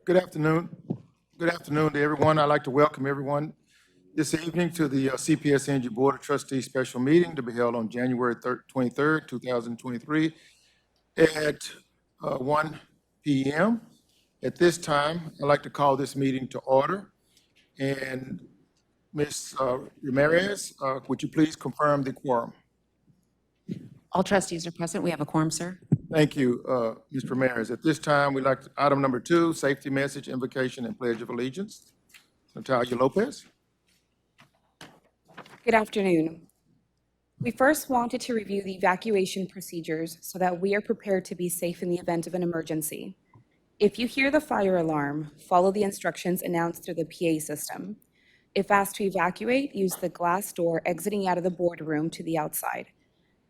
Good afternoon. Good afternoon to everyone. I'd like to welcome everyone this evening to the CPS Energy Board of Trustees special meeting to be held on January 23rd, 2023 at 1 p.m. At this time, I'd like to call this meeting to order. And Ms. Ramirez, would you please confirm the quorum? All trustees are present. We have a quorum, sir. Thank you, Ms. Ramirez. At this time, we'd like item number 2, safety message, invocation, and pledge of allegiance. Natalia Lopez. Good afternoon. We first wanted to review the evacuation procedures so that we are prepared to be safe in the event of an emergency. If you hear the fire alarm, follow the instructions announced through the PA system. If asked to evacuate, use the glass door exiting out of the boardroom to the outside.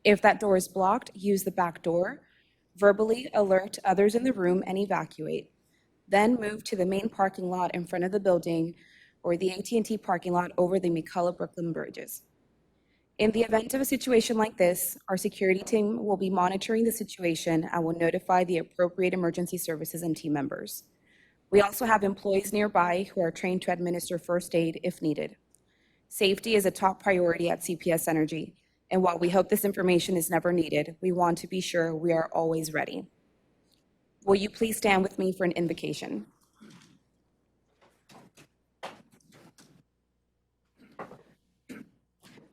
If that door is blocked, use the back door. Verbally alert others in the room and evacuate. Then move to the main parking lot in front of the building or the AT&T parking lot over the McCullough-Brooklyn bridges. In the event of a situation like this, our security team will be monitoring the situation and will notify the appropriate emergency services and team members. We also have employees nearby who are trained to administer first aid if needed. Safety is a top priority at CPS Energy, and while we hope this information is never needed, we want to be sure we are always ready. Will you please stand with me for an invocation?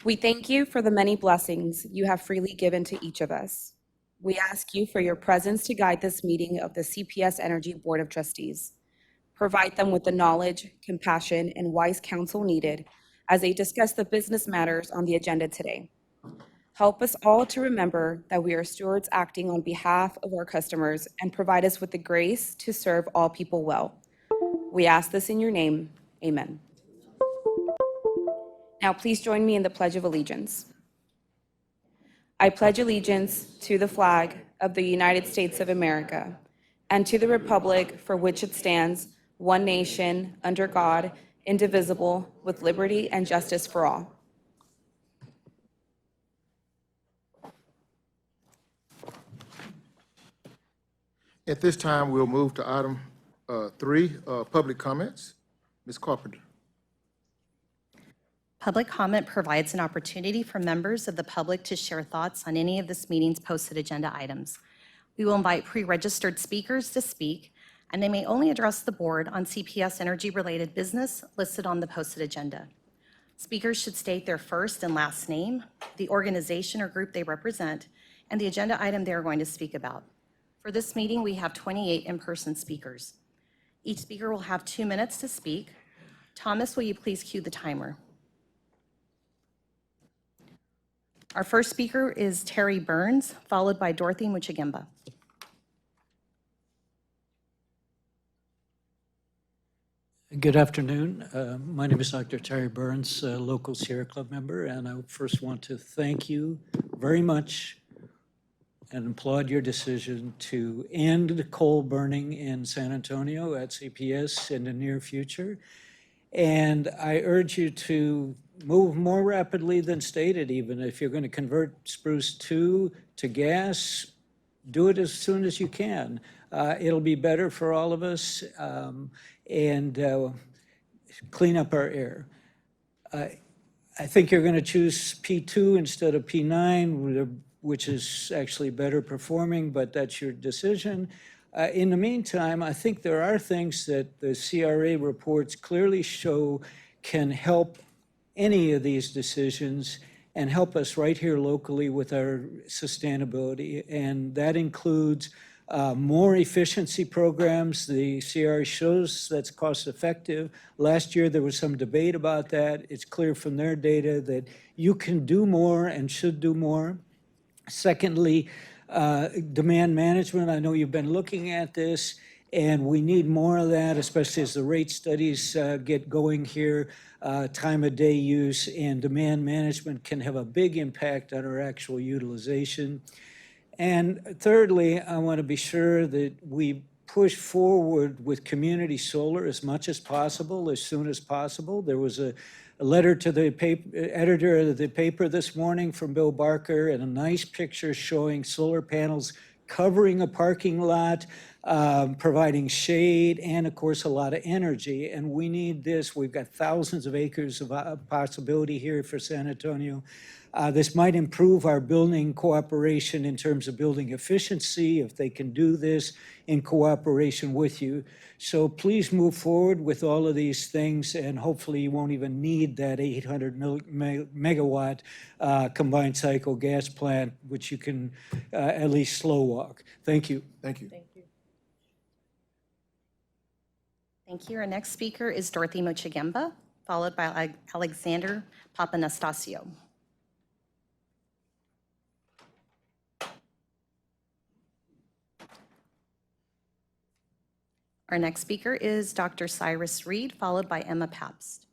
We thank you for the many blessings you have freely given to each of us. We ask you for your presence to guide this meeting of the CPS Energy Board of Trustees. Provide them with the knowledge, compassion, and wise counsel needed as they discuss the business matters on the agenda today. Help us all to remember that we are stewards acting on behalf of our customers and provide us with the grace to serve all people well. We ask this in your name, amen. Now please join me in the Pledge of Allegiance. I pledge allegiance to the flag of the United States of America and to the republic for which it stands, one nation, under God, indivisible, with liberty and justice for all. At this time, we'll move to item 3, public comments. Ms. Carpenter. Public comment provides an opportunity for members of the public to share thoughts on any of this meeting's posted agenda items. We will invite pre-registered speakers to speak, and they may only address the board on CPS Energy-related business listed on the posted agenda. Speakers should state their first and last name, the organization or group they represent, and the agenda item they are going to speak about. For this meeting, we have 28 in-person speakers. Each speaker will have 2 minutes to speak. Thomas, will you please cue the timer? Our first speaker is Terry Burns, followed by Dorothy Muchigimba. Good afternoon. My name is Dr. Terry Burns, a local Sierra Club member, and I first want to thank you very much and applaud your decision to end coal burning in San Antonio at CPS in the near future. And I urge you to move more rapidly than stated, even if you're going to convert Spruce 2 to gas, do it as soon as you can. It'll be better for all of us and clean up our air. I think you're going to choose P2 instead of P9, which is actually better performing, but that's your decision. In the meantime, I think there are things that the CRA reports clearly show can help any of these decisions and help us right here locally with our sustainability. And that includes more efficiency programs. The CRA shows that's cost effective. Last year, there was some debate about that. It's clear from their data that you can do more and should do more. Secondly, demand management. I know you've been looking at this, and we need more of that, especially as the rate studies get going here. Time of day use and demand management can have a big impact on our actual utilization. And thirdly, I want to be sure that we push forward with community solar as much as possible, as soon as possible. There was a letter to the editor of the paper this morning from Bill Barker and a nice picture showing solar panels covering a parking lot. providing shade and, of course, a lot of energy. And we need this. We've got thousands of acres of possibility here for San Antonio. This might improve our building cooperation in terms of building efficiency if they can do this in cooperation with you. So please move forward with all of these things, and hopefully you won't even need that 800 megawatt combined cycle gas plant, which you can at least slow walk. Thank you. Thank you. Thank you. Our next speaker is Dorothy Mochigemba, followed by Alexander Papanastasio. Our next speaker is Dr. Cyrus Reed, followed by Emma Pabst.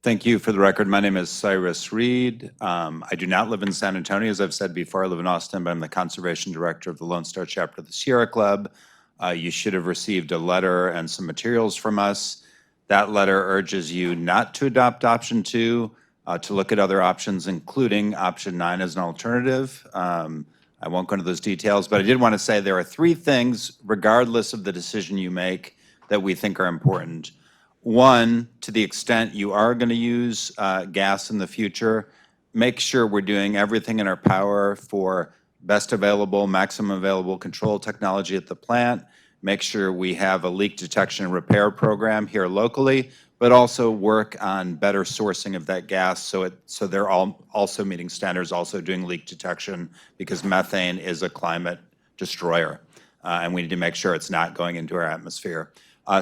Thank you. For the record, my name is Cyrus Reed. I do not live in San Antonio, as I've said before. I live in Austin, but I'm the conservation director of the Lone Star chapter of the Sierra Club. You should have received a letter and some materials from us. That letter urges you not to adopt option 2, to look at other options, including option 9 as an alternative. I won't go into those details, but I did want to say there are 3 things, regardless of the decision you make, that we think are important. 1, to the extent you are going to use gas in the future, make sure we're doing everything in our power for best available, maximum available control technology at the plant. Make sure we have a leak detection and repair program here locally, but also work on better sourcing of that gas so they're all also meeting standards, also doing leak detection, because methane is a climate destroyer, and we need to make sure it's not going into our atmosphere.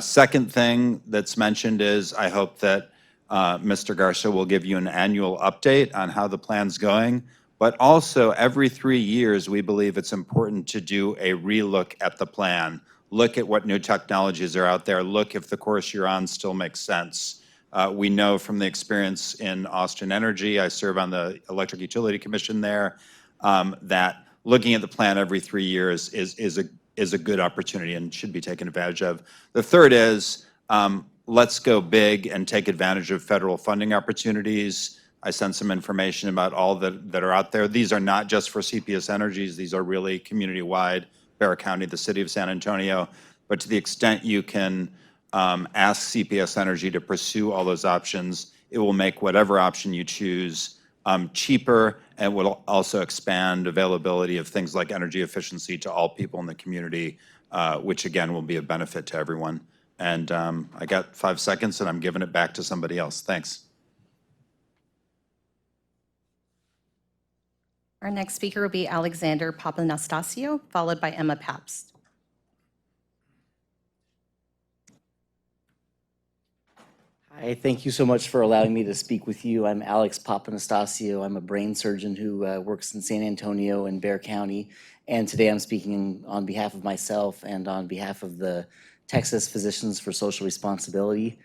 Second thing that's mentioned is I hope that Mr. Garcia will give you an annual update on how the plan's going, but also every 3 years we believe it's important to do a relook at the plan. Look at what new technologies are out there. Look if the course you're on still makes sense. We know from the experience in Austin Energy, I serve on the Electric Utility Commission there, that looking at the plan every 3 years is a good opportunity and should be taken advantage of. The third is let's go big and take advantage of federal funding opportunities. I sent some information about all that are out there. These are not just for CPS Energies. These are really community-wide, Bexar County, the city of San Antonio. But to the extent you can ask CPS Energy to pursue all those options, it will make whatever option you choose cheaper, and will also expand availability of things like energy efficiency to all people in the community, which again will be a benefit to everyone. And I got 5 seconds and I'm giving it back to somebody else. Thanks. Our next speaker will be Alexander Papanastasio, followed by Emma Pabst. Hi, thank you so much for allowing me to speak with you. I'm Alex Papanastasio. I'm a brain surgeon who works in San Antonio and Bexar County. And today I'm speaking on behalf of myself and on behalf of the Texas Physicians for Social Responsibility.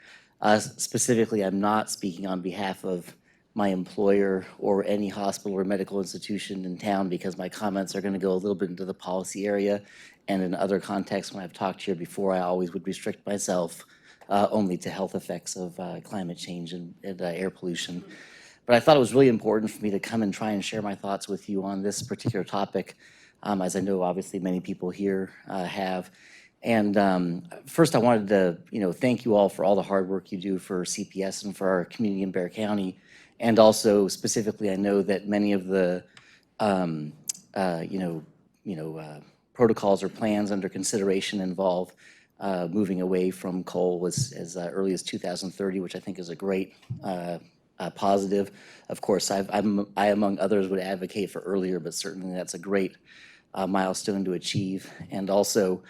Specifically, I'm not speaking on behalf of my employer or any hospital or medical institution in town, because my comments are going to go a little bit into the policy area. And in other contexts, when I've talked here before, I always would restrict myself only to health effects of climate change and air pollution. But I thought it was really important for me to come and try and share my thoughts with you on this particular topic, as I know obviously many people here have. And first I wanted to thank you all for all the hard work you do for CPS and for our community in Bexar County. And also specifically, I know that many of the protocols or plans under consideration involve moving away from coal as early as 2030, which I think is a great positive. Of course, I, among others, would advocate for earlier, but certainly that's a great milestone to achieve. And also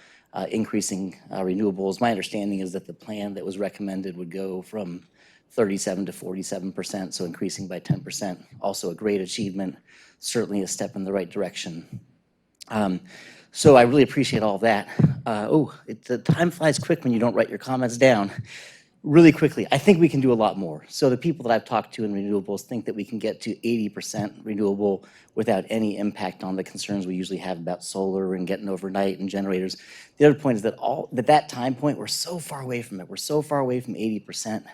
increasing renewables. My understanding is that the plan that was recommended would go from 37 to 47%, so increasing by 10%. Also a great achievement, certainly a step in the right direction. So I really appreciate all of that. The time flies quick when you don't write your comments down. Really quickly, I think we can do a lot more. So the people that I've talked to in renewables think that we can get to 80% renewable without any impact on the concerns we usually have about solar and getting overnight and generators. The other point is that that time point, we're so far away from it. We're so far away from 80%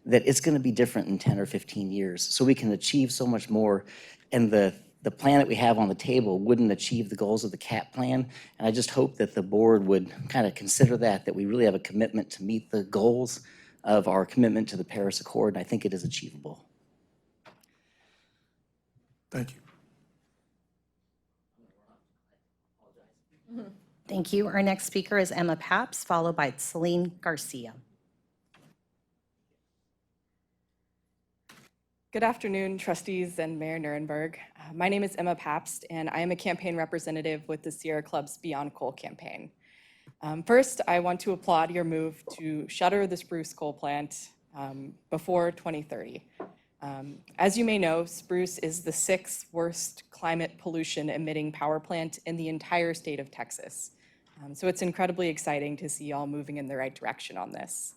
that it's going to be different in 10 or 15 years. So we can achieve so much more. And the plan that we have on the table wouldn't achieve the goals of the CAP plan. And I just hope that the board would kind of consider that we really have a commitment to meet the goals of our commitment to the Paris Accord, and I think it is achievable. Thank you. Thank you. Our next speaker is Emma Paps, followed by Celine Garcia. Good afternoon, trustees and Mayor Nuremberg. My name is Emma Pabst, and I am a campaign representative with the Sierra Club's Beyond Coal campaign. First, I want to applaud your move to shutter the Spruce coal plant before 2030. As you may know, Spruce is the 6th worst climate pollution emitting power plant in the entire state of Texas. So it's incredibly exciting to see y'all moving in the right direction on this.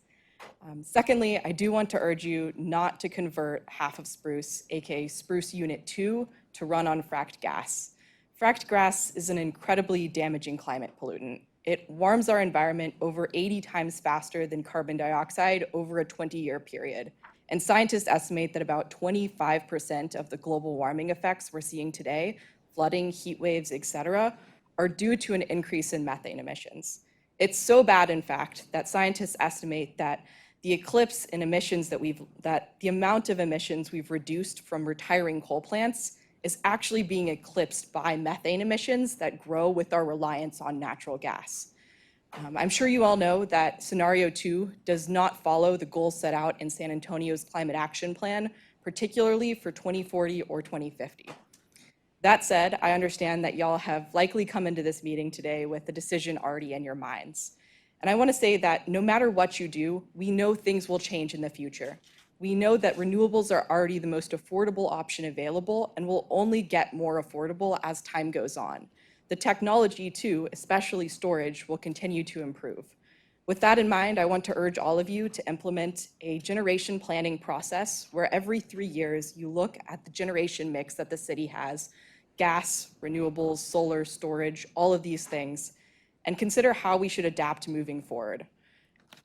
Secondly, I do want to urge you not to convert half of Spruce, aka Spruce Unit 2, to run on fracked gas. Fracked gas is an incredibly damaging climate pollutant. It warms our environment over 80 times faster than carbon dioxide over a 20-year period. And scientists estimate that about 25% of the global warming effects we're seeing today, flooding, heat waves, et cetera, are due to an increase in methane emissions. It's so bad, in fact, that scientists estimate that the eclipse in emissions that the amount of emissions we've reduced from retiring coal plants is actually being eclipsed by methane emissions that grow with our reliance on natural gas. I'm sure you all know that scenario 2 does not follow the goals set out in San Antonio's climate action plan, particularly for 2040 or 2050. That said, I understand that y'all have likely come into this meeting today with the decision already in your minds. And I want to say that no matter what you do, we know things will change in the future. We know that renewables are already the most affordable option available and will only get more affordable as time goes on. The technology too, especially storage, will continue to improve. With that in mind, I want to urge all of you to implement a generation planning process where every 3 years you look at the generation mix that the city has, gas, renewables, solar, storage, all of these things, and consider how we should adapt moving forward.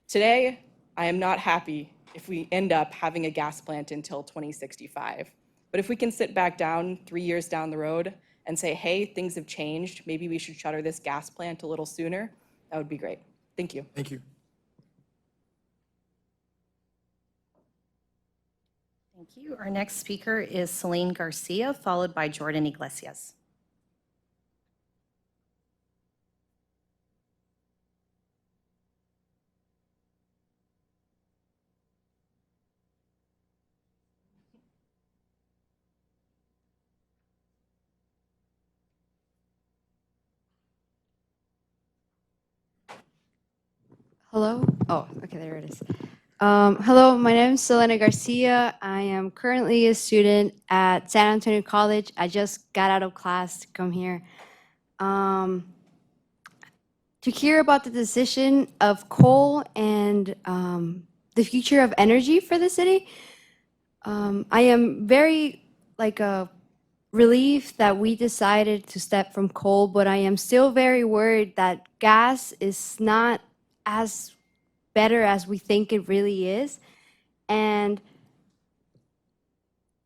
Today, I am not happy if we end up having a gas plant until 2065. But if we can sit back down 3 years down the road and say, hey, things have changed, maybe we should shutter this gas plant a little sooner, that would be great. Thank you. Thank you. Thank you. Our next speaker is Celine Garcia, followed by Jordan Iglesias. Hello? Oh, okay, there it is. Hello, my name is Selena Garcia. I am currently a student at San Antonio College. I just got out of class to come here. To hear about the decision of coal and the future of energy for the city, I am very relieved that we decided to step from coal, but I am still very worried that gas is not as better as we think it really is. And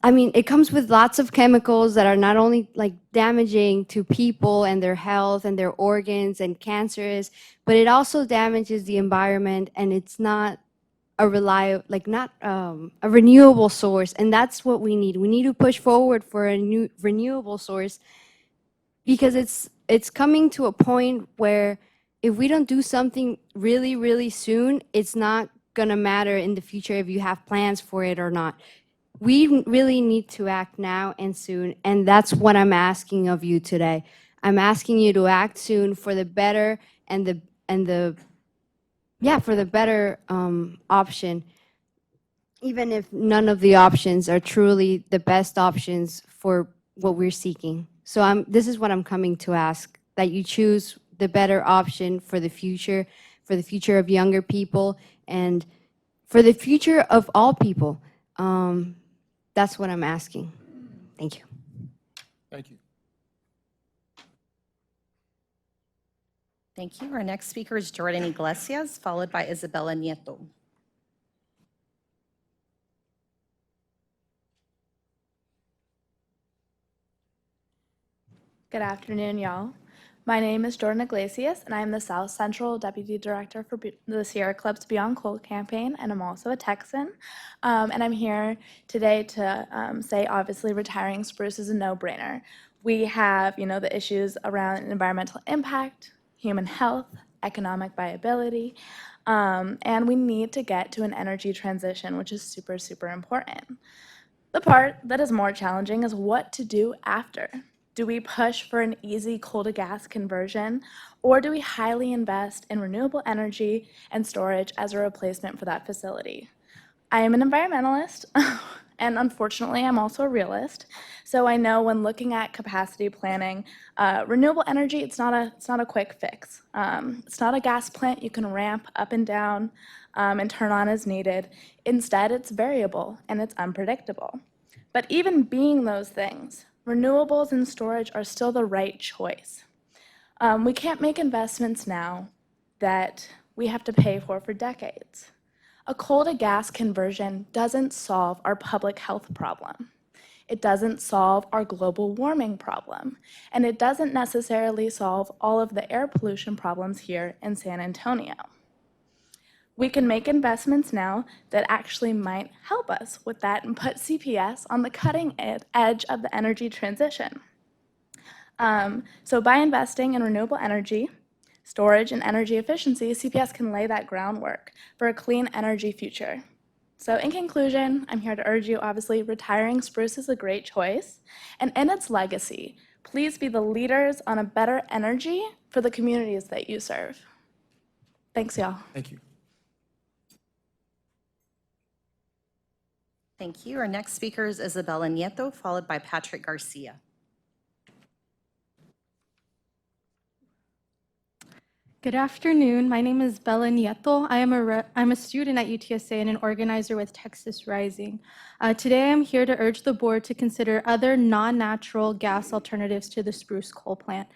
I mean, it comes with lots of chemicals that are not only damaging to people and their health and their organs and cancerous, but it also damages the environment, and it's not a a renewable source. And that's what we need. We need to push forward for a new renewable source, because it's coming to a point where if we don't do something really, really soon, it's not gonna matter in the future if you have plans for it or not. We really need to act now and soon, and that's what I'm asking of you today. I'm asking you to act soon for the better for the better option, even if none of the options are truly the best options for what we're seeking. So this is what I'm coming to ask, that you choose the better option for the future of younger people, and for the future of all people. That's what I'm asking. Thank you. Thank you. Thank you. Our next speaker is Jordan Iglesias, followed by Isabella Nieto. Good afternoon, y'all. My name is Jordan Iglesias, and I am the South Central Deputy Director for the Sierra Club's Beyond Coal campaign, and I'm also a Texan. And I'm here today to say, obviously, retiring spruce is a no-brainer. We have, the issues around environmental impact, human health, economic viability, and we need to get to an energy transition, which is super, super important. The part that is more challenging is what to do after. Do we push for an easy coal to gas conversion, or do we highly invest in renewable energy and storage as a replacement for that facility? I am an environmentalist, and unfortunately, I'm also a realist. So I know when looking at capacity planning, renewable energy, it's not a quick fix. It's not a gas plant you can ramp up and down and turn on as needed. Instead, it's variable and it's unpredictable. But even being those things, renewables and storage are still the right choice. We can't make investments now that we have to pay for decades. A coal to gas conversion doesn't solve our public health problem. It doesn't solve our global warming problem, and it doesn't necessarily solve all of the air pollution problems here in San Antonio. We can make investments now that actually might help us with that and put CPS on the cutting edge of the energy transition. So by investing in renewable energy, storage, and energy efficiency, CPS can lay that groundwork for a clean energy future. So in conclusion, I'm here to urge you, obviously, retiring spruce is a great choice. And in its legacy, please be the leaders on a better energy for the communities that you serve. Thanks, y'all. Thank you. Thank you. Our next speaker is Isabella Nieto, followed by Patrick Garcia. Good afternoon. My name is Bella Nieto. I'm a student at UTSA and an organizer with Texas Rising. Today, I'm here to urge the board to consider other non-natural gas alternatives to the spruce coal plant.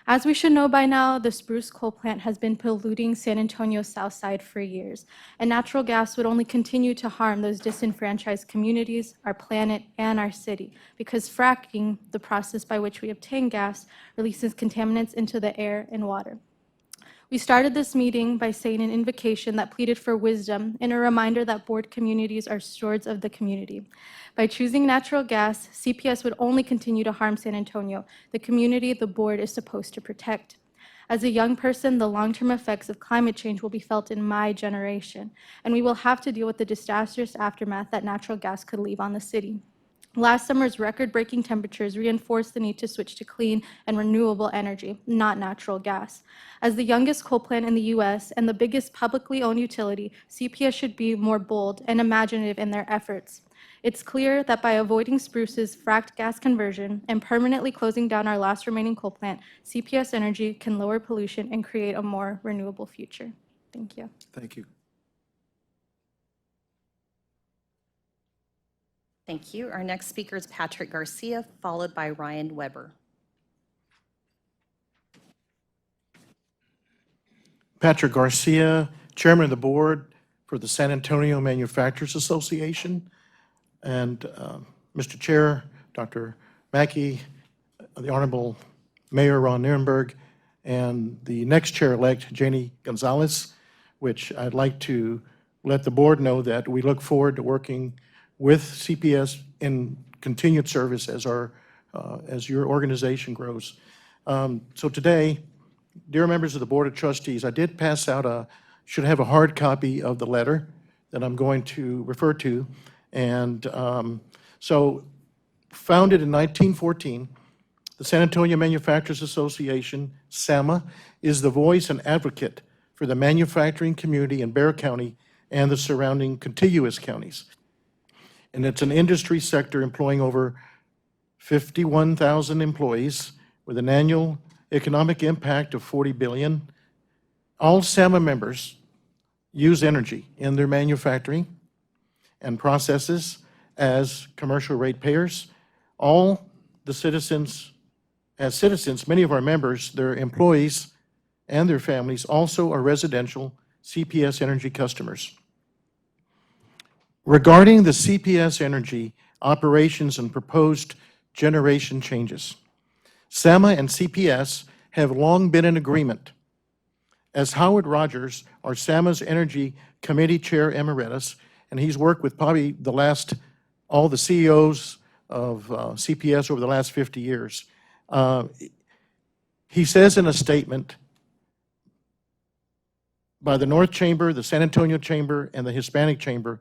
As we should know by now, the spruce coal plant has been polluting San Antonio's south side for years, and natural gas would only continue to harm those disenfranchised communities, our planet, and our city, because fracking, the process by which we obtain gas, releases contaminants into the air and water. We started this meeting by saying an invocation that pleaded for wisdom and a reminder that board communities are stewards of the community. By choosing natural gas, CPS would only continue to harm San Antonio, the community the board is supposed to protect. As a young person, the long-term effects of climate change will be felt in my generation, and we will have to deal with the disastrous aftermath that natural gas could leave on the city. Last summer's record-breaking temperatures reinforced the need to switch to clean and renewable energy, not natural gas. As the youngest coal plant in the U.S. and the biggest publicly owned utility, CPS should be more bold and imaginative in their efforts. It's clear that by avoiding Spruce's fracked gas conversion and permanently closing down our last remaining coal plant, CPS Energy can lower pollution and create a more renewable future. Thank you. Thank you. Thank you. Our next speaker is Patrick Garcia, followed by Ryan Weber. Patrick Garcia, Chairman of the Board for the San Antonio Manufacturers Association. And Mr. Chair, Dr. Mackey, the Honorable Mayor Ron Nirenberg, and the next chair-elect, Janie Gonzalez, which I'd like to let the board know that we look forward to working with CPS in continued service as your organization grows. So today, dear members of the Board of Trustees, I did pass out should have a hard copy of the letter that I'm going to refer to. And so founded in 1914, the San Antonio Manufacturers Association, SAMA, is the voice and advocate for the manufacturing community in Bexar County and the surrounding contiguous counties. And it's an industry sector employing over 51,000 employees with an annual economic impact of $40 billion. All SAMA members use energy in their manufacturing and processes as commercial ratepayers. All the citizens, as citizens, many of our members, their employees and their families also are residential CPS Energy customers. Regarding the CPS Energy operations and proposed generation changes, SEMA and CPS have long been in agreement. As Howard Rogers, our SEMA's Energy Committee Chair Emeritus, and he's worked with probably all the CEOs of CPS over the last 50 years. He says in a statement by the North Chamber, the San Antonio Chamber, and the Hispanic Chamber,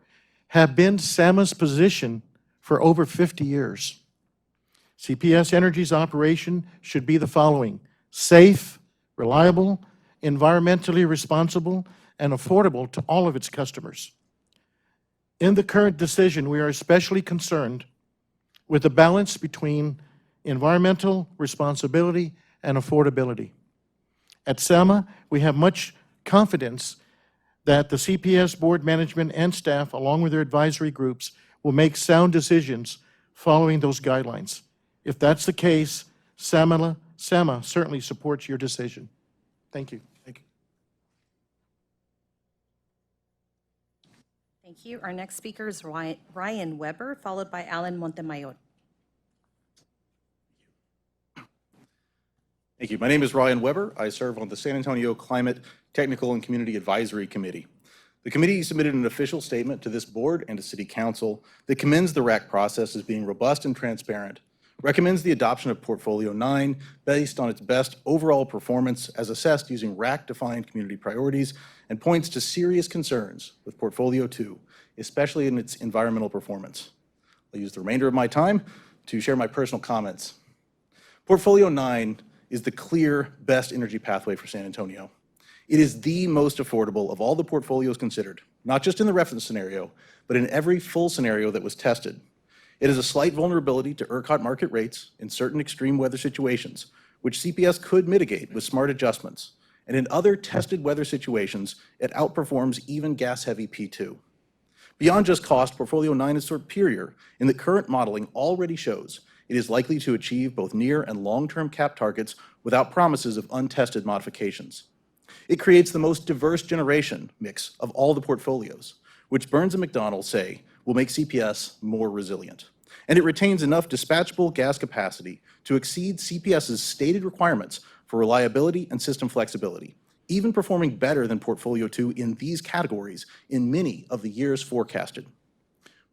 have been SEMA's position for over 50 years. CPS Energy's operation should be the following: safe, reliable, environmentally responsible, and affordable to all of its customers. In the current decision, we are especially concerned with the balance between environmental responsibility and affordability. At SEMA, we have much confidence that the CPS board management and staff, along with their advisory groups, will make sound decisions following those guidelines. If that's the case, SEMA certainly supports your decision. Thank you. Thank you. Our next speaker is Ryan Weber, followed by Alan Montemayor. Thank you. My name is Ryan Weber. I serve on the San Antonio Climate, Technical, and Community Advisory Committee. The committee submitted an official statement to this board and to City Council that commends the RAC process as being robust and transparent, recommends the adoption of Portfolio 9 based on its best overall performance as assessed using RAC-defined community priorities, and points to serious concerns with Portfolio 2, especially in its environmental performance. I'll use the remainder of my time to share my personal comments. Portfolio 9 is the clear best energy pathway for San Antonio. It is the most affordable of all the portfolios considered, not just in the reference scenario, but in every full scenario that was tested. It has a slight vulnerability to ERCOT market rates in certain extreme weather situations, which CPS could mitigate with smart adjustments. And in other tested weather situations, it outperforms even gas-heavy P2. Beyond just cost, Portfolio 9 is superior in that current modeling already shows it is likely to achieve both near and long-term cap targets without promises of untested modifications. It creates the most diverse generation mix of all the portfolios, which Burns and McDonnell say will make CPS more resilient. And it retains enough dispatchable gas capacity to exceed CPS's stated requirements for reliability and system flexibility, even performing better than Portfolio 2 in these categories in many of the years forecasted.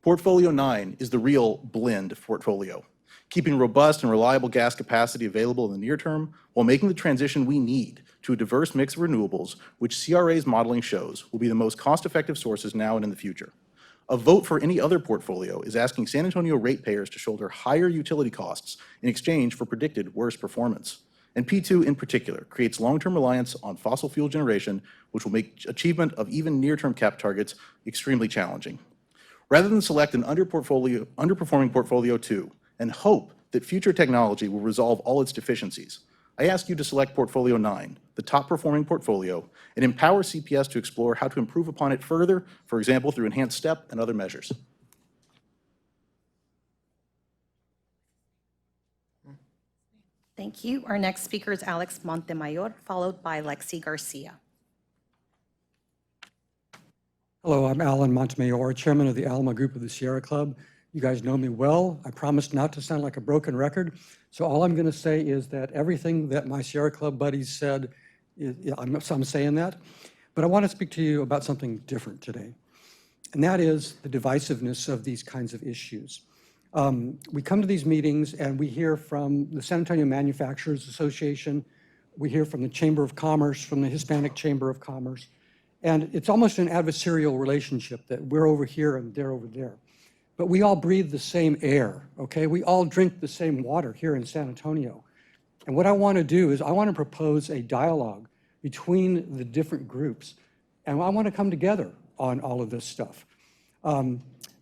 Portfolio 9 is the real blend portfolio, keeping robust and reliable gas capacity available in the near term while making the transition we need to a diverse mix of renewables, which CRA's modeling shows will be the most cost-effective sources now and in the future. A vote for any other portfolio is asking San Antonio ratepayers to shoulder higher utility costs in exchange for predicted worse performance. And P2 in particular creates long-term reliance on fossil fuel generation, which will make achievement of even near-term cap targets extremely challenging. Rather than select an underperforming Portfolio 2 and hope that future technology will resolve all its deficiencies, I ask you to select Portfolio 9, the top-performing portfolio, and empower CPS to explore how to improve upon it further, for example, through enhanced STEP and other measures. Thank you. Our next speaker is Alex Montemayor, followed by Lexi Garcia. Hello, I'm Alan Montemayor, chairman of the Alma Group of the Sierra Club. You guys know me well. I promise not to sound like a broken record. So all I'm going to say is that everything that my Sierra Club buddies said, I'm saying that. But I want to speak to you about something different today. And that is the divisiveness of these kinds of issues. We come to these meetings and we hear from the San Antonio Manufacturers Association. We hear from the Chamber of Commerce, from the Hispanic Chamber of Commerce. And it's almost an adversarial relationship that we're over here and they're over there. But we all breathe the same air, okay? We all drink the same water here in San Antonio. And what I want to do is I want to propose a dialogue between the different groups. And I want to come together on all of this stuff.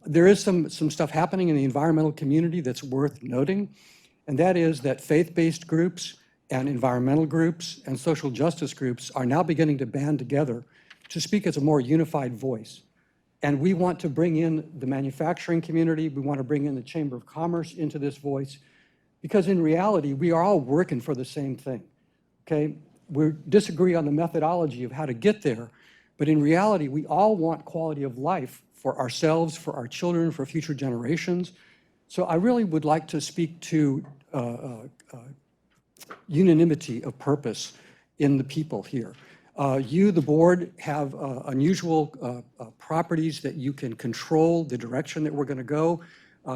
There is some stuff happening in the environmental community that's worth noting. And that is that faith-based groups and environmental groups and social justice groups are now beginning to band together to speak as a more unified voice. And we want to bring in the manufacturing community, we want to bring in the Chamber of Commerce into this voice, because in reality, we are all working for the same thing, okay? We disagree on the methodology of how to get there, but in reality, we all want quality of life for ourselves, for our children, for future generations. So I really would like to speak to unanimity of purpose in the people here. You, the board, have unusual properties that you can control the direction that we're going to go.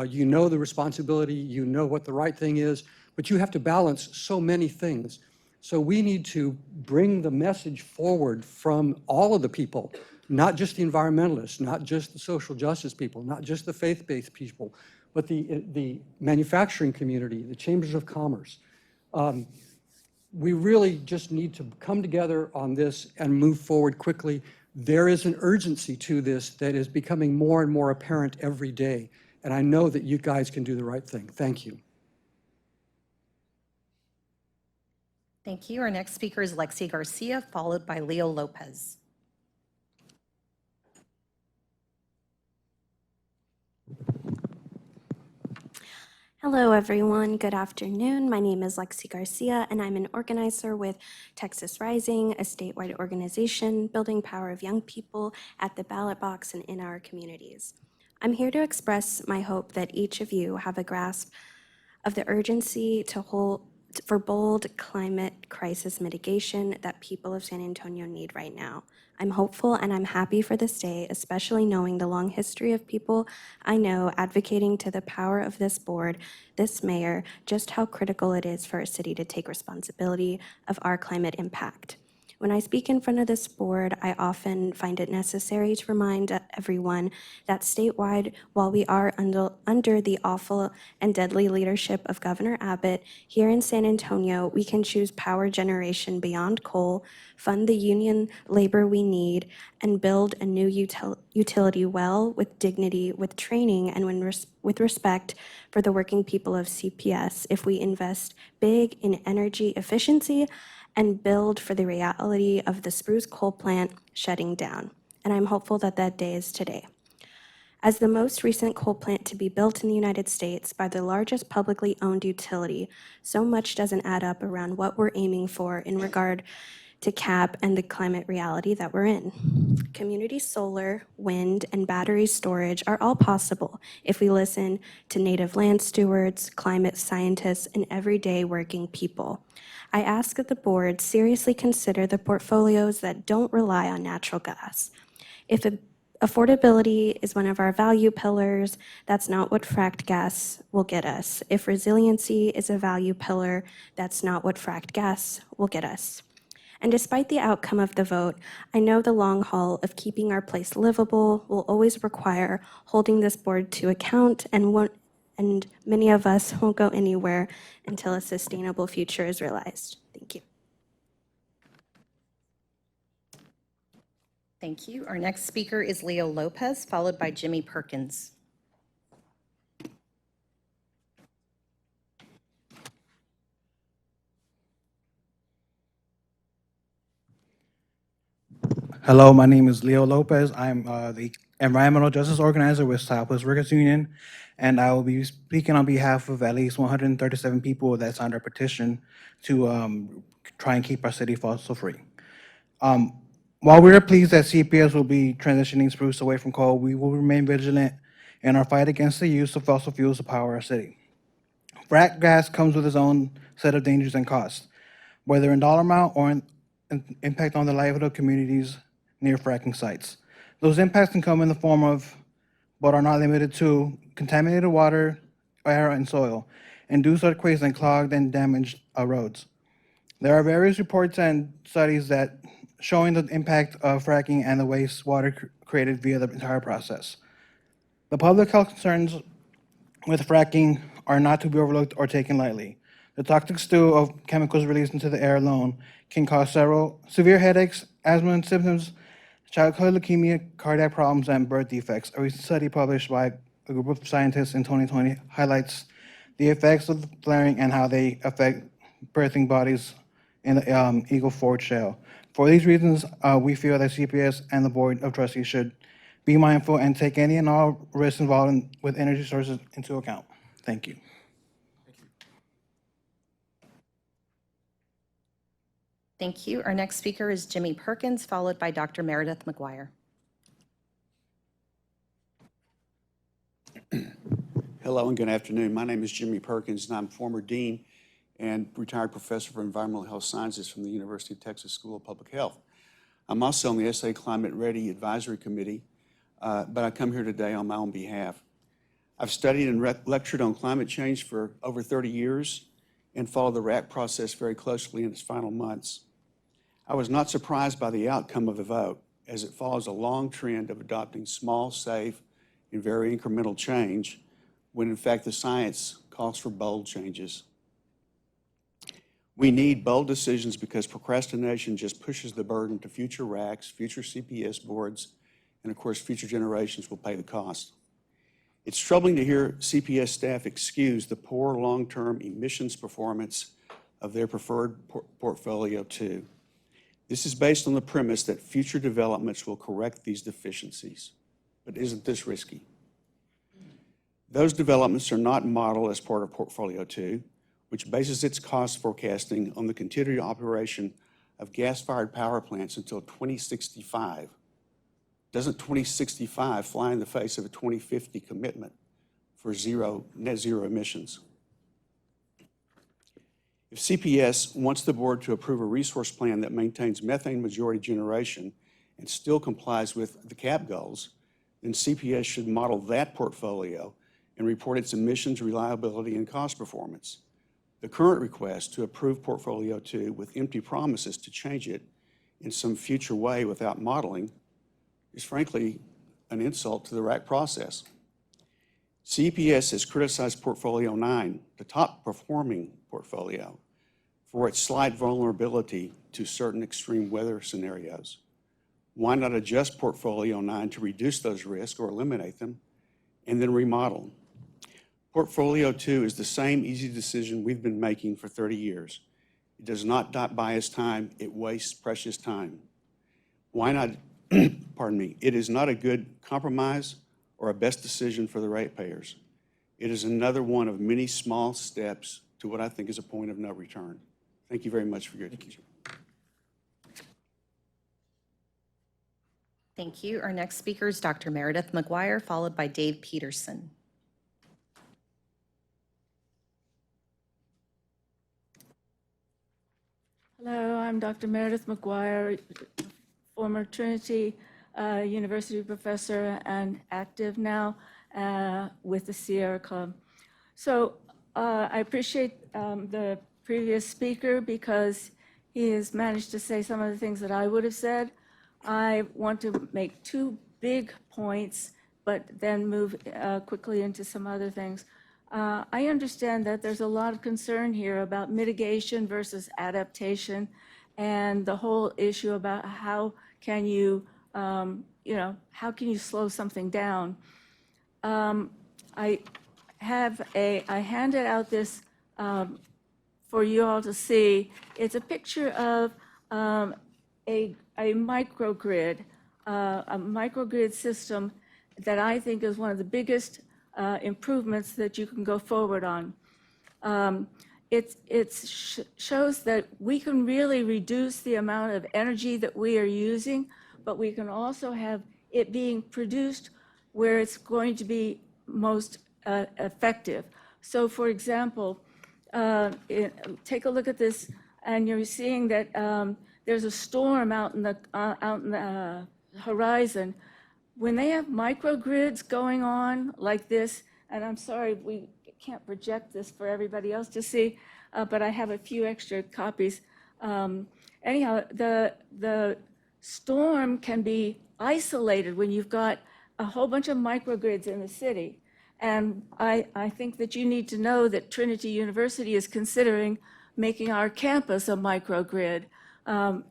You know the responsibility, you know what the right thing is, but you have to balance so many things. So we need to bring the message forward from all of the people, not just the environmentalists, not just the social justice people, not just the faith-based people, but the manufacturing community, the chambers of commerce. We really just need to come together on this and move forward quickly. There is an urgency to this that is becoming more and more apparent every day. And I know that you guys can do the right thing. Thank you. Thank you. Our next speaker is Lexi Garcia, followed by Leo Lopez. Hello, everyone. Good afternoon. My name is Lexi Garcia, and I'm an organizer with Texas Rising, a statewide organization building power of young people at the ballot box and in our communities. I'm here to express my hope that each of you have a grasp of the urgency for bold climate crisis mitigation that people of San Antonio need right now. I'm hopeful and I'm happy for this day, especially knowing the long history of people I know advocating to the power of this board, this mayor, just how critical it is for our city to take responsibility of our climate impact. When I speak in front of this board, I often find it necessary to remind everyone that statewide, while we are under the awful and deadly leadership of Governor Abbott, here in San Antonio, we can choose power generation beyond coal, fund the union labor we need, and build a new utility well, with dignity, with training, and with respect for the working people of CPS if we invest big in energy efficiency and build for the reality of the Spruce coal plant shutting down. And I'm hopeful that that day is today. As the most recent coal plant to be built in the United States by the largest publicly owned utility, so much doesn't add up around what we're aiming for in regard to cap and the climate reality that we're in. Community solar, wind, and battery storage are all possible if we listen to native land stewards, climate scientists, and everyday working people. I ask that the board seriously consider the portfolios that don't rely on natural gas. If affordability is one of our value pillars, that's not what fracked gas will get us. If resiliency is a value pillar, that's not what fracked gas will get us. And despite the outcome of the vote, I know the long haul of keeping our place livable will always require holding this board to account, and many of us won't go anywhere until a sustainable future is realized. Thank you. Thank you. Our next speaker is Leo Lopez, followed by Jimmy Perkins. Hello, my name is Leo Lopez. I'm the environmental justice organizer with Southwest Workers Union, and I will be speaking on behalf of at least 137 people that signed our petition to try and keep our city fossil-free. While we are pleased that CPS will be transitioning Spruce away from coal, we will remain vigilant in our fight against the use of fossil fuels to power our city. Frack gas comes with its own set of dangers and costs, whether in dollar amount or in impact on the livelihood of communities near fracking sites. Those impacts can come in the form of, but are not limited to, contaminated water, air, and soil, induced earthquakes, and clogged and damaged roads. There are various reports and studies that showing the impact of fracking and the wastewater created via the entire process. The public health concerns with fracking are not to be overlooked or taken lightly. The toxic stew of chemicals released into the air alone can cause several severe headaches, asthma symptoms, childhood leukemia, cardiac problems, and birth defects. A recent study published by a group of scientists in 2020 highlights the effects of flaring and how they affect birthing bodies in the Eagle Ford Shale. For these reasons, we feel that CPS and the Board of Trustees should be mindful and take any and all risks involved with energy sources into account. Thank you. Thank you. Our next speaker is Jimmy Perkins, followed by Dr. Meredith McGuire. Hello and good afternoon. My name is Jimmy Perkins, and I'm former dean and retired professor for environmental health sciences from the University of Texas School of Public Health. I'm also on the SA Climate Ready Advisory Committee, but I come here today on my own behalf. I've studied and lectured on climate change for over 30 years and followed the RAC process very closely in its final months. I was not surprised by the outcome of the vote, as it follows a long trend of adopting small, safe, and very incremental change, when in fact the science calls for bold changes. We need bold decisions because procrastination just pushes the burden to future RACs, future CPS boards, and of course future generations will pay the cost. It's troubling to hear CPS staff excuse the poor long-term emissions performance of their preferred portfolio too. This is based on the premise that future developments will correct these deficiencies. But isn't this risky? Those developments are not modeled as part of Portfolio 2, which bases its cost forecasting on the continued operation of gas-fired power plants until 2065. Doesn't 2065 fly in the face of a 2050 commitment for net zero emissions? If CPS wants the board to approve a resource plan that maintains methane majority generation and still complies with the CAP goals, then CPS should model that portfolio and report its emissions, reliability, and cost performance. The current request to approve Portfolio 2 with empty promises to change it in some future way without modeling is frankly an insult to the RAC process. CPS has criticized Portfolio 9, the top performing portfolio, for its slight vulnerability to certain extreme weather scenarios. Why not adjust Portfolio 9 to reduce those risks or eliminate them and then remodel? Portfolio 2 is the same easy decision we've been making for 30 years. It does not buy us time, it wastes precious time. Why not, pardon me, it is not a good compromise or a best decision for the ratepayers. It is another one of many small steps to what I think is a point of no return. Thank you very much for your attention. Thank you. Our next speaker is Dr. Meredith McGuire, followed by Dave Peterson. Hello, I'm Dr. Meredith McGuire, former Trinity University professor and active now with the Sierra Club. So I appreciate the previous speaker because he has managed to say some of the things that I would have said. I want to make two big points, but then move quickly into some other things. I understand that there's a lot of concern here about mitigation versus adaptation and the whole issue about how can you, how can you slow something down? I handed out this for you all to see. It's a picture of a microgrid system that I think is one of the biggest improvements that you can go forward on. It shows that we can really reduce the amount of energy that we are using, but we can also have it being produced where it's going to be most effective. So for example, take a look at this, and you're seeing that there's a storm out in the horizon. When they have microgrids going on like this, and I'm sorry, we can't project this for everybody else to see, but I have a few extra copies. Anyhow, the storm can be isolated when you've got a whole bunch of microgrids in the city. And I think that you need to know that Trinity University is considering making our campus a microgrid.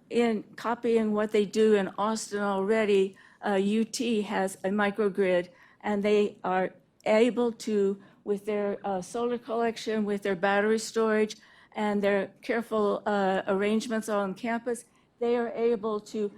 In copying what they do in Austin already, UT has a microgrid, and they are able to, with their solar collection, with their battery storage, and their careful arrangements on campus, they are able to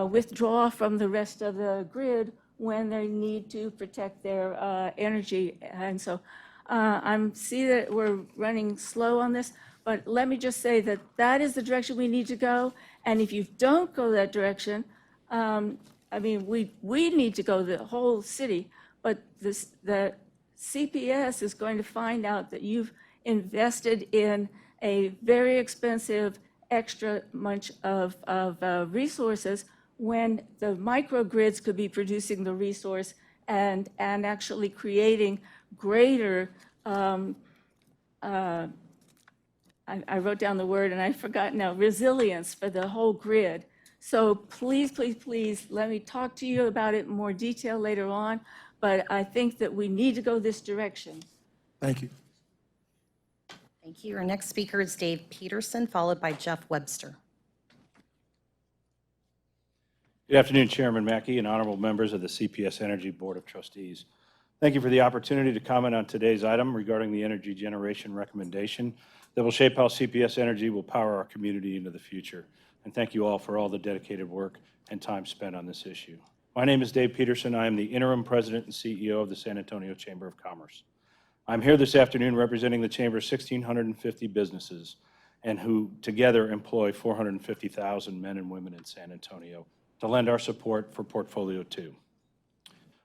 withdraw from the rest of the grid when they need to protect their energy. And so I see that we're running slow on this, but let me just say that that is the direction we need to go. And if you don't go that direction, I mean, we need to go the whole city, but the CPS is going to find out that you've invested in a very expensive extra bunch of resources when the microgrids could be producing the resource and actually creating greater, I wrote down the word and I forgot now, resilience for the whole grid. So please, please, please, let me talk to you about it in more detail later on, but I think that we need to go this direction. Thank you. Thank you. Our next speaker is Dave Peterson, followed by Jeff Webster. Good afternoon, Chairman Mackey and honorable members of the CPS Energy Board of Trustees. Thank you for the opportunity to comment on today's item regarding the energy generation recommendation that will shape how CPS Energy will power our community into the future. And thank you all for all the dedicated work and time spent on this issue. My name is Dave Peterson. I am the interim president and CEO of the San Antonio Chamber of Commerce. I'm here this afternoon representing the Chamber's 1,650 businesses and who together employ 450,000 men and women in San Antonio to lend our support for Portfolio 2.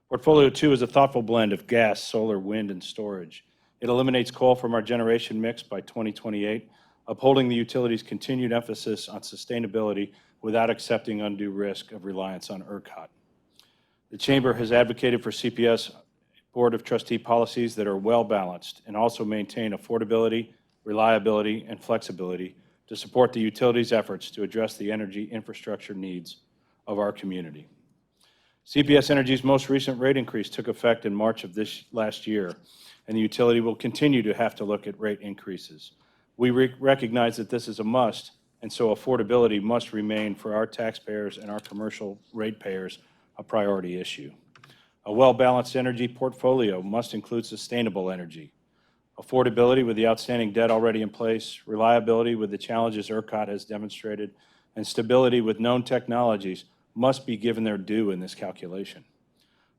Portfolio 2 is a thoughtful blend of gas, solar, wind, and storage. It eliminates coal from our generation mix by 2028, upholding the utility's continued emphasis on sustainability without accepting undue risk of reliance on ERCOT. The Chamber has advocated for CPS Board of Trustee policies that are well-balanced and also maintain affordability, reliability, and flexibility to support the utility's efforts to address the energy infrastructure needs of our community. CPS Energy's most recent rate increase took effect in March of this last year, and the utility will continue to have to look at rate increases. We recognize that this is a must, and so affordability must remain for our taxpayers and our commercial ratepayers a priority issue. A well-balanced energy portfolio must include sustainable energy, affordability with the outstanding debt already in place, reliability with the challenges ERCOT has demonstrated, and stability with known technologies must be given their due in this calculation.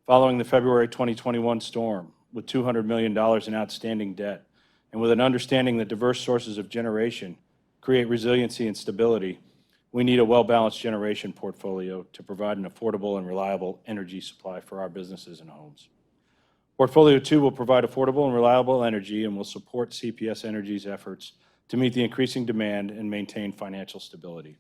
Following the February 2021 storm, with $200 million in outstanding debt, and with an understanding that diverse sources of generation create resiliency and stability, we need a well-balanced generation portfolio to provide an affordable and reliable energy supply for our businesses and homes. Portfolio 2 will provide affordable and reliable energy and will support CPS Energy's efforts to meet the increasing demand and maintain financial stability.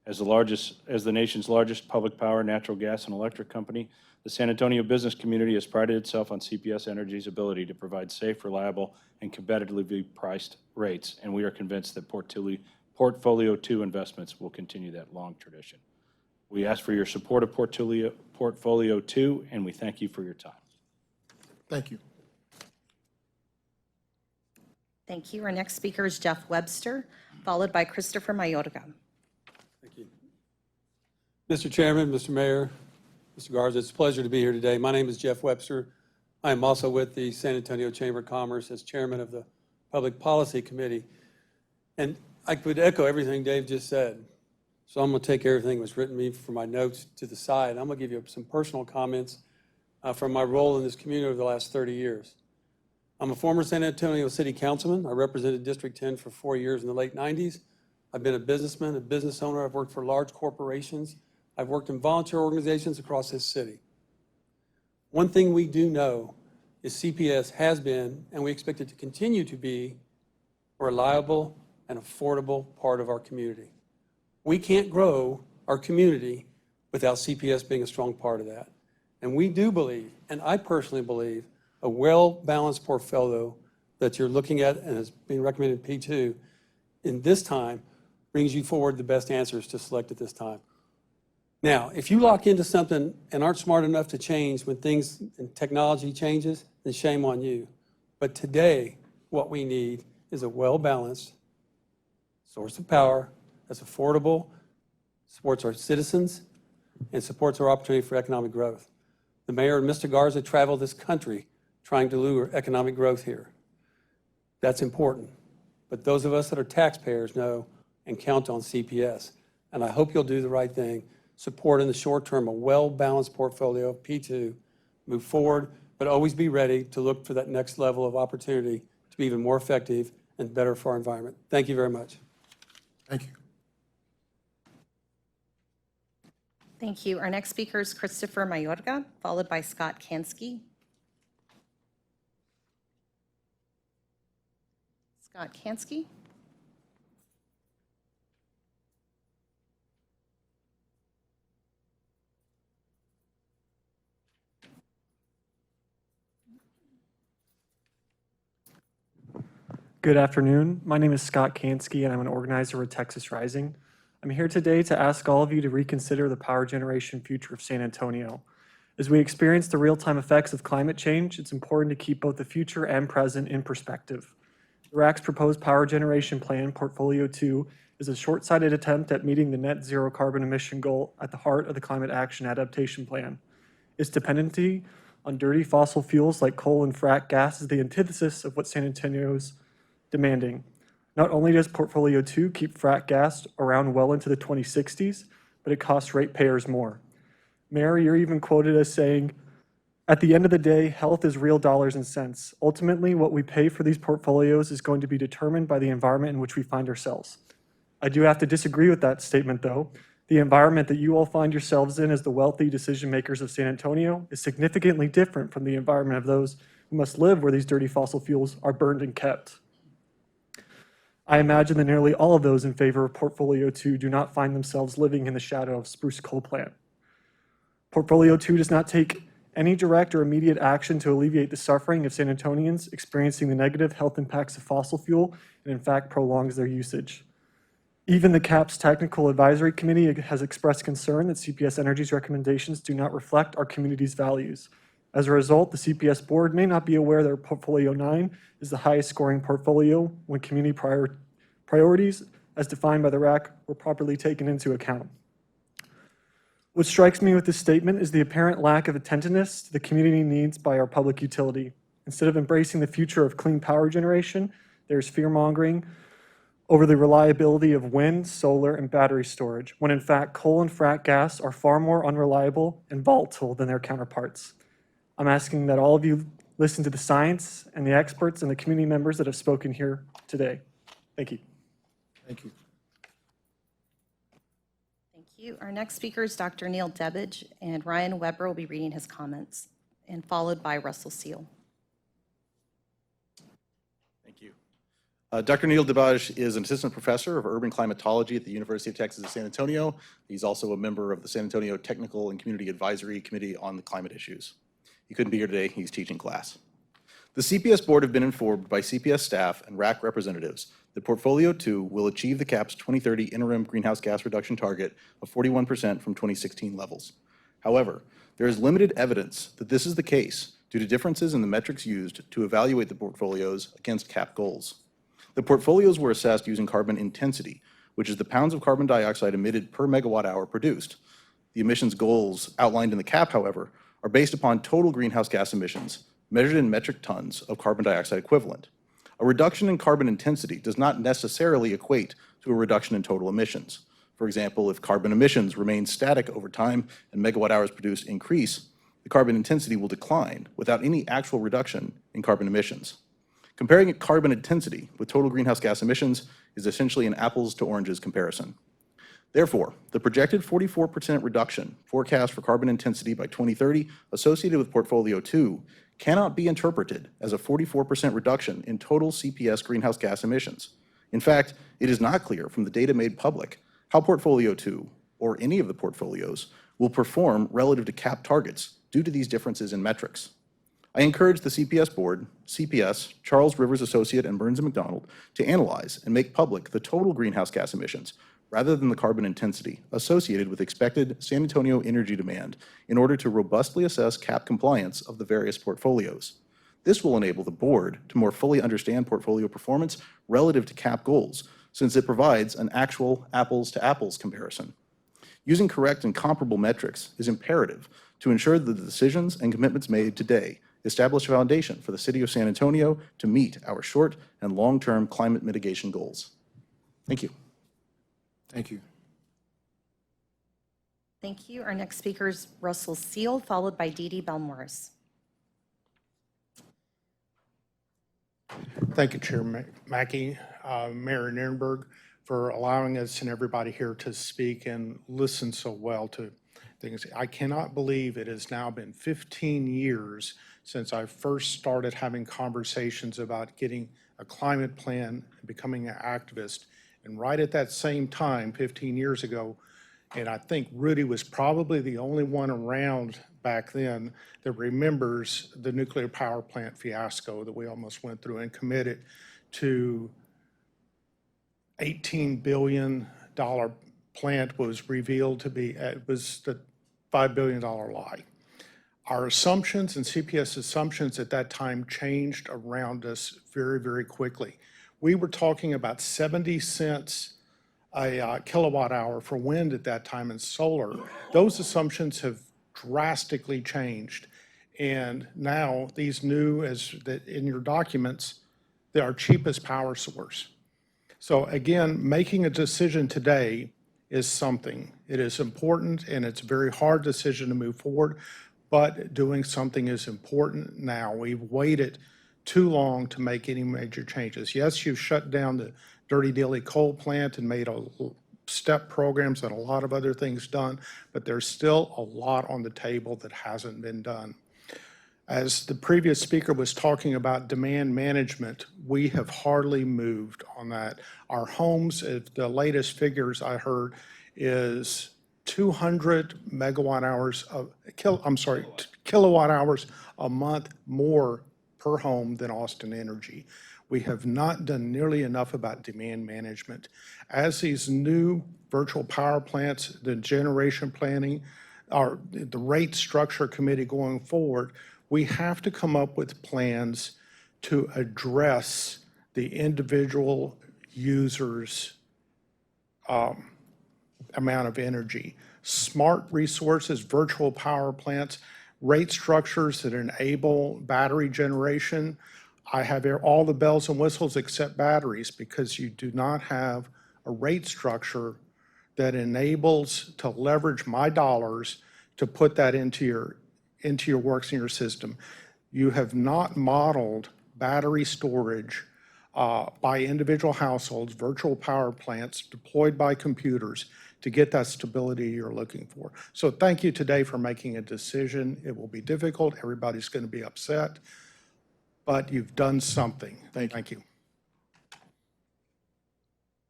As the nation's largest public power, natural gas, and electric company, the San Antonio business community has prided itself on CPS Energy's ability to provide safe, reliable, and competitively priced rates, and we are convinced that Portfolio 2 investments will continue that long tradition. We ask for your support of Portfolio 2, and we thank you for your time. Thank you. Thank you. Our next speaker is Jeff Webster, followed by Christopher Mayorga. Thank you. Mr. Chairman, Mr. Mayor, Mr. Garza, it's a pleasure to be here today. My name is Jeff Webster. I am also with the San Antonio Chamber of Commerce as chairman of the Public Policy Committee. And I could echo everything Dave just said. So I'm going to take everything that was written to me for my notes to the side. I'm going to give you some personal comments from my role in this community over the last 30 years. I'm a former San Antonio City Councilman. I represented District 10 for 4 years in the late 90s. I've been a businessman, a business owner. I've worked for large corporations. I've worked in volunteer organizations across this city. One thing we do know is CPS has been, and we expect it to continue to be, a reliable and affordable part of our community. We can't grow our community without CPS being a strong part of that. And we do believe, and I personally believe, a well-balanced portfolio that you're looking at and is being recommended P2 in this time brings you forward the best answers to select at this time. Now, if you lock into something and aren't smart enough to change when things and technology changes, then shame on you. But today, what we need is a well-balanced source of power that's affordable, supports our citizens, and supports our opportunity for economic growth. The mayor and Mr. Garza travel this country trying to lure economic growth here. That's important. But those of us that are taxpayers know and count on CPS and I hope you'll do the right thing, support in the short term a well-balanced portfolio of P2, move forward, but always be ready to look for that next level of opportunity to be even more effective and better for our environment. Thank you very much. Thank you. Thank you. Our next speaker is Christopher Mayorga, followed by Scott Kansky. Scott Kansky. Good afternoon. My name is Scott Kansky, and I'm an organizer with Texas Rising. I'm here today to ask all of you to reconsider the power generation future of San Antonio. As we experience the real-time effects of climate change, it's important to keep both the future and present in perspective. The RAC's proposed power generation plan, Portfolio 2, is a short-sighted attempt at meeting the net zero carbon emission goal at the heart of the Climate Action Adaptation Plan. Its dependency on dirty fossil fuels like coal and frack gas is the antithesis of what San Antonio's demanding. Not only does Portfolio 2 keep frack gas around well into the 2060s, but it costs ratepayers more. Mayor, you're even quoted as saying, "At the end of the day, health is real dollars and cents. Ultimately, what we pay for these portfolios is going to be determined by the environment in which we find ourselves." I do have to disagree with that statement, though. The environment that you all find yourselves in as the wealthy decision makers of San Antonio is significantly different from the environment of those who must live where these dirty fossil fuels are burned and kept. I imagine that nearly all of those in favor of Portfolio 2 do not find themselves living in the shadow of Spruce Coal Plant. Portfolio 2 does not take any direct or immediate action to alleviate the suffering of San Antonians experiencing the negative health impacts of fossil fuel, and in fact prolongs their usage. Even the CAP's Technical Advisory Committee has expressed concern that CPS Energy's recommendations do not reflect our community's values. As a result, the CPS board may not be aware that Portfolio 9 is the highest scoring portfolio when community priorities, as defined by the RAC, were properly taken into account. What strikes me with this statement is the apparent lack of attentiveness to the community needs by our public utility. Instead of embracing the future of clean power generation, there's fear-mongering over the reliability of wind, solar, and battery storage, when in fact coal and frack gas are far more unreliable and volatile than their counterparts. I'm asking that all of you listen to the science and the experts and the community members that have spoken here today. Thank you. Thank you. Thank you. Our next speaker is Dr. Neil Debbage, and Ryan Weber will be reading his comments, and followed by Russell Seal. Thank you. Dr. Neil Debage is an assistant professor of urban climatology at the University of Texas at San Antonio. He's also a member of the San Antonio Technical and Community Advisory Committee on the climate issues. He couldn't be here today. He's teaching class. The CPS board have been informed by CPS staff and RAC representatives that Portfolio 2 will achieve the CAP's 2030 interim greenhouse gas reduction target of 41% from 2016 levels. However, there is limited evidence that this is the case due to differences in the metrics used to evaluate the portfolios against CAP goals. The portfolios were assessed using carbon intensity, which is the pounds of carbon dioxide emitted per megawatt hour produced. The emissions goals outlined in the CAP, however, are based upon total greenhouse gas emissions measured in metric tons of carbon dioxide equivalent. A reduction in carbon intensity does not necessarily equate to a reduction in total emissions. For example, if carbon emissions remain static over time and megawatt hours produced increase, the carbon intensity will decline without any actual reduction in carbon emissions. Comparing carbon intensity with total greenhouse gas emissions is essentially an apples to oranges comparison. Therefore, the projected 44% reduction forecast for carbon intensity by 2030 associated with Portfolio 2 cannot be interpreted as a 44% reduction in total CPS greenhouse gas emissions. In fact, it is not clear from the data made public how Portfolio 2, or any of the portfolios, will perform relative to CAP targets due to these differences in metrics. I encourage the CPS board, CPS, Charles Rivers Associate, and Burns & McDonnell to analyze and make public the total greenhouse gas emissions rather than the carbon intensity associated with expected San Antonio energy demand in order to robustly assess CAP compliance of the various portfolios. This will enable the board to more fully understand portfolio performance relative to CAP goals, since it provides an actual apples-to-apples comparison. Using correct and comparable metrics is imperative to ensure that the decisions and commitments made today establish a foundation for the City of San Antonio to meet our short and long-term climate mitigation goals. Thank you. Thank you. Thank you. Our next speaker is Russell Seal, followed by Dee Dee Belmorris. Thank you, Chair Mackey, Mayor Nirenberg, for allowing us and everybody here to speak and listen so well to things. I cannot believe it has now been 15 years since I first started having conversations about getting a climate plan and becoming an activist. And right at that same time, 15 years ago, and I think Rudy was probably the only one around back then that remembers the nuclear power plant fiasco that we almost went through, and committed to $18 billion plant was revealed to be, it was the $5 billion lie. Our assumptions and CPS assumptions at that time changed around us very, very quickly. We were talking about 70 cents a kilowatt hour for wind at that time and solar. Those assumptions have drastically changed. And now these new, as in your documents, they're our cheapest power source. So again, making a decision today is something. It is important, and it's a very hard decision to move forward, but doing something is important now. We've waited too long to make any major changes. Yes, you've shut down the Dirty Dilly coal plant and made a step programs and a lot of other things done, but there's still a lot on the table that hasn't been done. As the previous speaker was talking about demand management, we have hardly moved on that. Our homes, the latest figures I heard is 200 kilowatt hours a month more per home than Austin Energy. We have not done nearly enough about demand management. As these new virtual power plants, the generation planning, the rate structure committee going forward, we have to come up with plans to address the individual users' amount of energy. Smart resources, virtual power plants, rate structures that enable battery generation. I have all the bells and whistles except batteries, because you do not have a rate structure that enables to leverage my dollars to put that into your works in your system. You have not modeled battery storage by individual households, virtual power plants deployed by computers to get that stability you're looking for. So thank you today for making a decision. It will be difficult. Everybody's going to be upset, but you've done something. Thank you.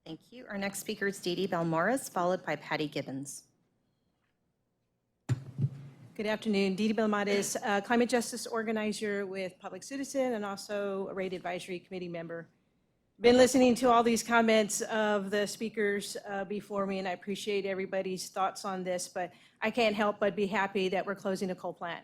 Thank you. Our next speaker is Dee Dee Belmorris, followed by Patty Gibbons. Good afternoon. Dee Dee Belmorris, climate justice organizer with Public Citizen and also a rate advisory committee member. Been listening to all these comments of the speakers before me, and I appreciate everybody's thoughts on this, but I can't help but be happy that we're closing a coal plant.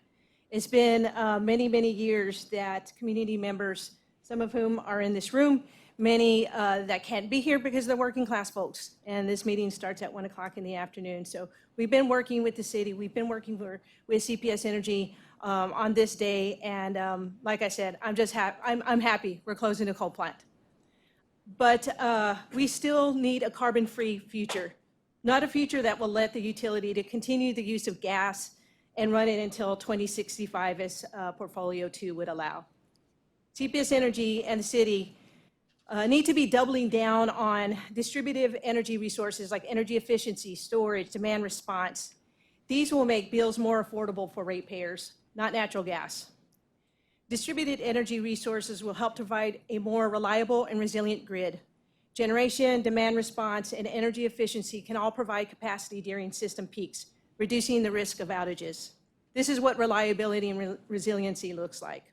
It's been many, many years that community members, some of whom are in this room, many that can't be here because they're working class folks, and this meeting starts at 1 o'clock in the afternoon. So we've been working with the city, we've been working with CPS Energy on this day, and like I said, I'm happy we're closing a coal plant. But we still need a carbon-free future, not a future that will let the utility to continue the use of gas and run it until 2065 as Portfolio 2 would allow. CPS Energy and the city need to be doubling down on distributive energy resources like energy efficiency, storage, demand response. These will make bills more affordable for ratepayers, not natural gas. Distributed energy resources will help provide a more reliable and resilient grid. Generation, demand response, and energy efficiency can all provide capacity during system peaks, reducing the risk of outages. This is what reliability and resiliency looks like.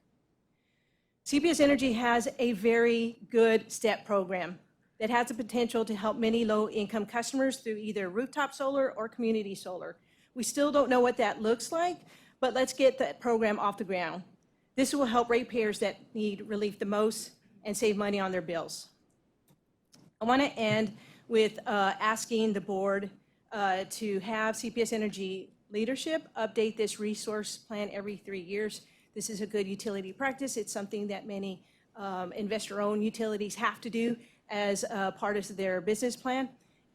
CPS Energy has a very good STEP program that has the potential to help many low-income customers through either rooftop solar or community solar. We still don't know what that looks like, but let's get that program off the ground. This will help ratepayers that need relief the most and save money on their bills. I want to end with asking the board to have CPS Energy leadership update this resource plan every 3 years. This is a good utility practice. It's something that many investor-owned utilities have to do as part of their business plan.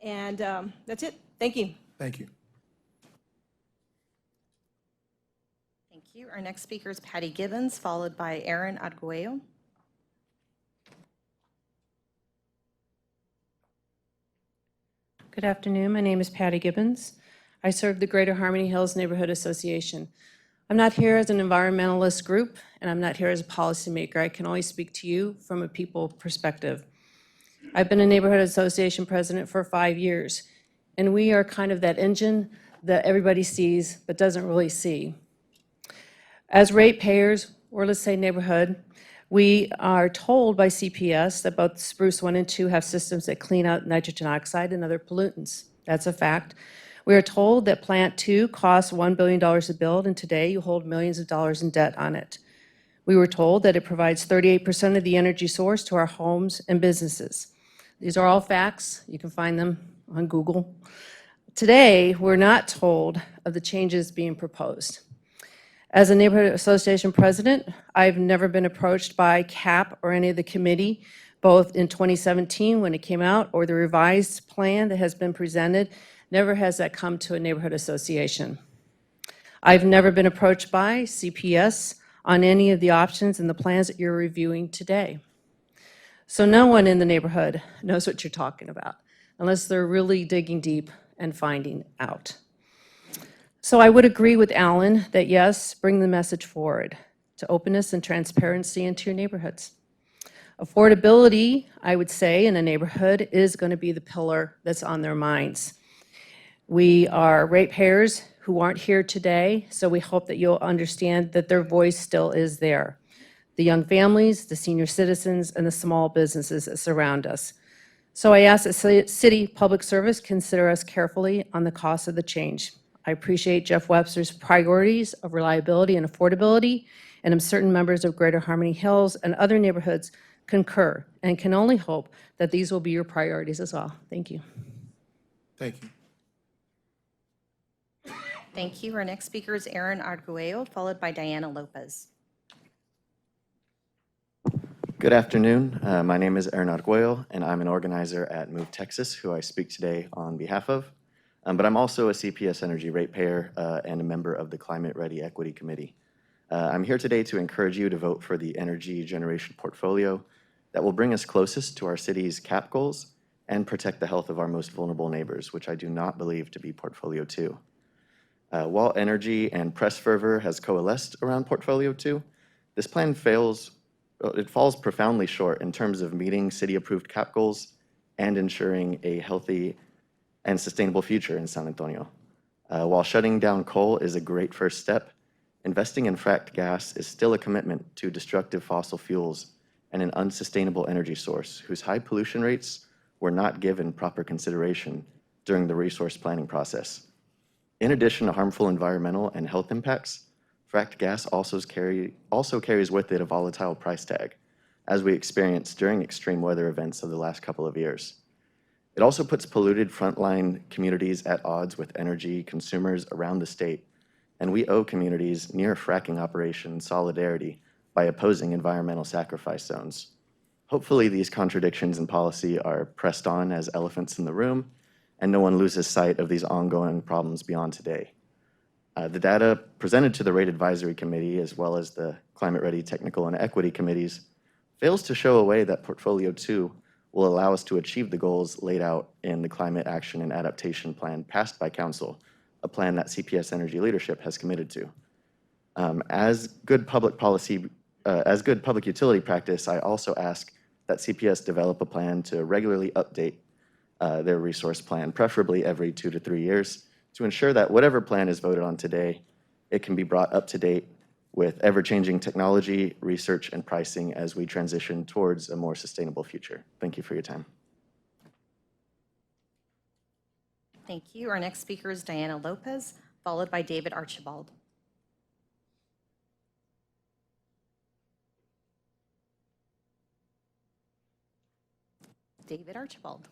And that's it. Thank you. Thank you. you. Our next speaker is Patty Gibbons, followed by Aaron Arguello. Good afternoon. My name is Patty Gibbons. I serve the Greater Harmony Hills Neighborhood Association. I'm not here as an environmentalist group, and I'm not here as a policymaker. I can only speak to you from a people perspective. I've been a neighborhood association president for 5 years, and we are kind of that engine that everybody sees but doesn't really see. As ratepayers, or let's say neighborhood, we are told by CPS that both Spruce 1 and 2 have systems that clean out nitrogen oxide and other pollutants. That's a fact. We are told that Plant 2 costs $1 billion to build, and today you hold millions of dollars in debt on it. We were told that it provides 38% of the energy source to our homes and businesses. These are all facts. You can find them on Google. Today, we're not told of the changes being proposed. As a neighborhood association president, I've never been approached by CAP or any of the committee, both in 2017 when it came out or the revised plan that has been presented. Never has that come to a neighborhood association. I've never been approached by CPS on any of the options and the plans that you're reviewing today. So no one in the neighborhood knows what you're talking about unless they're really digging deep and finding out. So I would agree with Alan that yes, bring the message forward to openness and transparency into your neighborhoods. Affordability, I would say, in a neighborhood is going to be the pillar that's on their minds. We are ratepayers who aren't here today, so we hope that you'll understand that their voice still is there. The young families, the senior citizens, and the small businesses that surround us. So I ask that City Public Service consider us carefully on the cost of the change. I appreciate Jeff Webster's priorities of reliability and affordability, and I'm certain members of Greater Harmony Hills and other neighborhoods concur and can only hope that these will be your priorities as well. Thank you. Thank you. Thank you. Our next speaker is Aaron Arguello, followed by Diana Lopez. Good afternoon. My name is Aaron Arguello, and I'm an organizer at Move Texas, who I speak today on behalf of. But I'm also a CPS Energy ratepayer and a member of the Climate Ready Equity Committee. I'm here today to encourage you to vote for the energy generation portfolio that will bring us closest to our city's CAP goals and protect the health of our most vulnerable neighbors, which I do not believe to be Portfolio 2. While energy and press fervor has coalesced around Portfolio 2, this plan falls profoundly short in terms of meeting city-approved CAP goals and ensuring a healthy and sustainable future in San Antonio. While shutting down coal is a great first step, investing in fracked gas is still a commitment to destructive fossil fuels and an unsustainable energy source whose high pollution rates were not given proper consideration during the resource planning process. In addition to harmful environmental and health impacts, fracked gas also carries with it a volatile price tag, as we experienced during extreme weather events of the last couple of years. It also puts polluted frontline communities at odds with energy consumers around the state, and we owe communities near fracking operations solidarity by opposing environmental sacrifice zones. Hopefully, these contradictions in policy are pressed on as elephants in the room, and no one loses sight of these ongoing problems beyond today. The data presented to the Rate Advisory Committee, as well as the Climate Ready Technical and Equity Committees, fails to show a way that Portfolio 2 will allow us to achieve the goals laid out in the Climate Action and Adaptation Plan passed by Council, a plan that CPS Energy leadership has committed to. As good public utility practice, I also ask that CPS develop a plan to regularly update their resource plan, preferably every 2 to 3 years, to ensure that whatever plan is voted on today, it can be brought up to date with ever-changing technology, research, and pricing as we transition towards a more sustainable future. Thank you for your time. Thank you. Our next speaker is Diana Lopez, followed by David Archibald. David Archibald.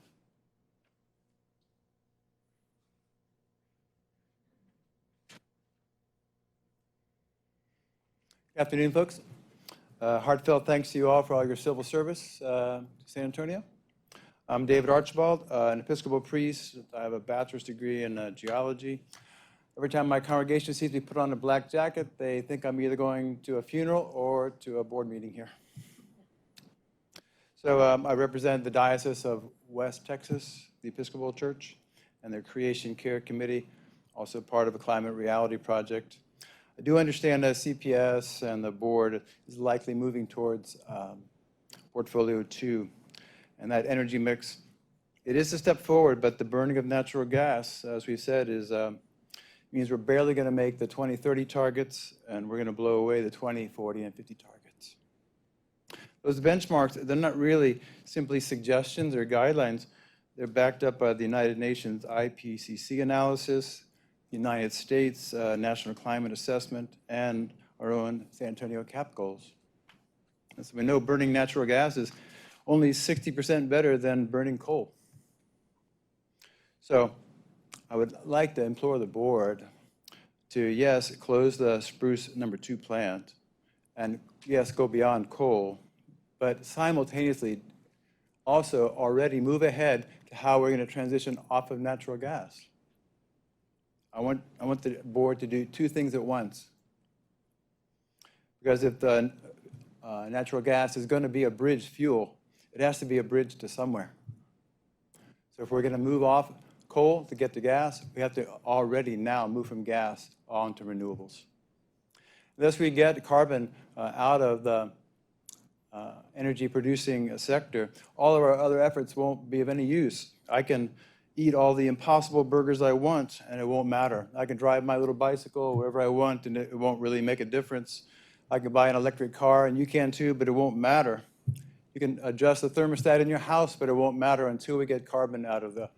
Good afternoon, folks. Heartfelt thanks to you all for all your civil service to San Antonio. I'm David Archibald, an Episcopal priest. I have a bachelor's degree in geology. Every time my congregation sees me put on a black jacket, they think I'm either going to a funeral or to a board meeting here. So I represent the Diocese of West Texas, the Episcopal Church, and their Creation Care Committee, also part of a Climate Reality Project. I do understand that CPS and the board is likely moving towards Portfolio 2, and that energy mix, it is a step forward, but the burning of natural gas, as we've said, means we're barely going to make the 2030 targets, and we're going to blow away the 20, 40, and 50 targets. Those benchmarks, they're not really simply suggestions or guidelines. They're backed up by the United Nations IPCC analysis, United States National Climate Assessment, and our own San Antonio CAP goals. And so we know burning natural gas is only 60% better than burning coal. So I would like to implore the board to, yes, close the Spruce number 2 plant, and yes, go beyond coal, but simultaneously also already move ahead to how we're going to transition off of natural gas. I want the board to do 2 things at once. Because if the natural gas is going to be a bridge fuel, it has to be a bridge to somewhere. So if we're going to move off coal to get to gas, we have to already now move from gas on to renewables. Thus we get carbon out of the energy producing sector. All of our other efforts won't be of any use. I can eat all the impossible burgers I want and it won't matter. I can drive my little bicycle wherever I want and it won't really make a difference. I can buy an electric car and you can too, but it won't matter. You can adjust the thermostat in your house, but it won't matter until we get carbon out of the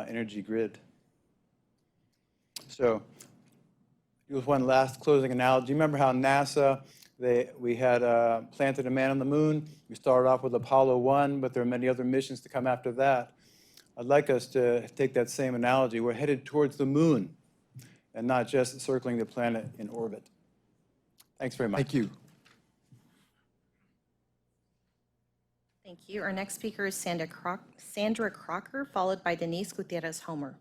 energy grid. So, here's one last closing analogy. Remember how NASA, we had planted a man on the moon. We started off with Apollo 1, but there are many other missions to come after that. I'd like us to take that same analogy. We're headed towards the moon and not just circling the planet in orbit. Thanks very much. Thank you. Thank you. Our next speaker is Sandra Crocker, followed by Denise Gutierrez-Homer.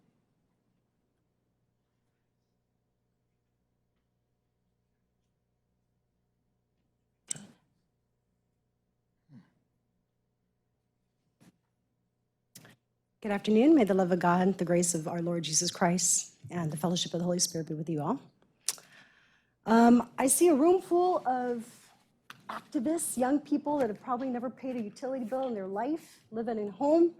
Good afternoon. May the love of God, the grace of our Lord Jesus Christ, and the fellowship of the Holy Spirit be with you all. I see a room full of activists, young people that have probably never paid a utility bill in their life, living at home.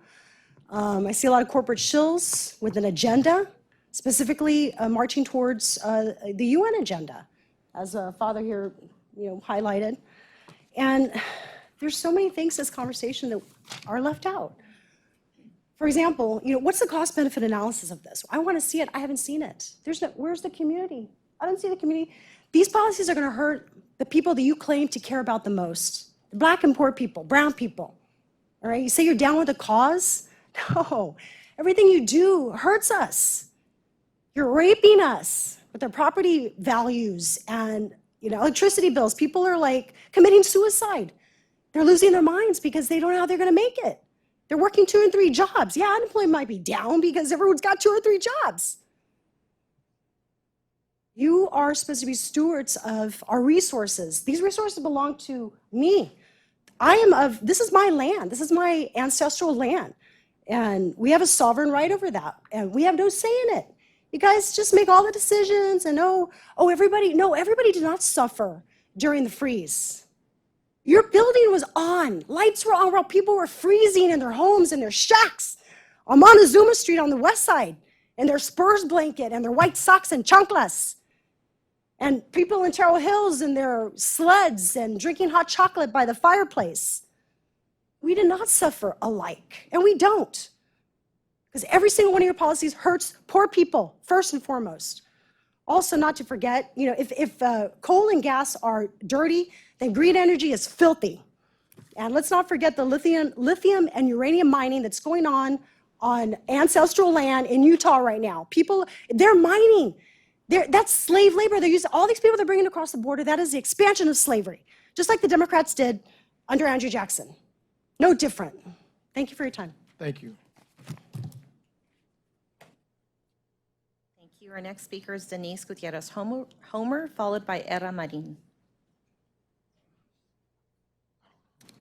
I see a lot of corporate shills with an agenda, specifically marching towards the UN agenda, as a father here highlighted. And there's so many things in this conversation that are left out. For example, what's the cost-benefit analysis of this? I want to see it. I haven't seen it. Where's the community? I don't see the community. These policies are going to hurt the people that you claim to care about the most, the Black and poor people, brown people. All right, you say you're down with the cause? No, everything you do hurts us. You're raping us with their property values and electricity bills. People are like committing suicide. They're losing their minds because they don't know how they're going to make it. They're working 2 and 3 jobs. Yeah, unemployment might be down because everyone's got 2 or 3 jobs. You are supposed to be stewards of our resources. These resources belong to me. This is my land. This is my ancestral land. And we have a sovereign right over that. And we have no say in it. You guys just make all the decisions and everybody did not suffer during the freeze. Your building was on. Lights were on while people were freezing in their homes and their shacks on Montezuma Street on the west side in their Spurs blanket and their white socks and chanclas. And people in Terrell Hills in their sleds and drinking hot chocolate by the fireplace. We did not suffer alike, and we don't. Because every single one of your policies hurts poor people, first and foremost. Also, not to forget, if coal and gas are dirty, then green energy is filthy. And let's not forget the lithium and uranium mining that's going on ancestral land in Utah right now. People, they're mining. That's slave labor. They're using all these people they're bringing across the border. That is the expansion of slavery, just like the Democrats did under Andrew Jackson. No different. Thank you for your time. Thank you. Thank you. you. Our next speaker is Denise Gutierrez Homer, followed by Era Marin.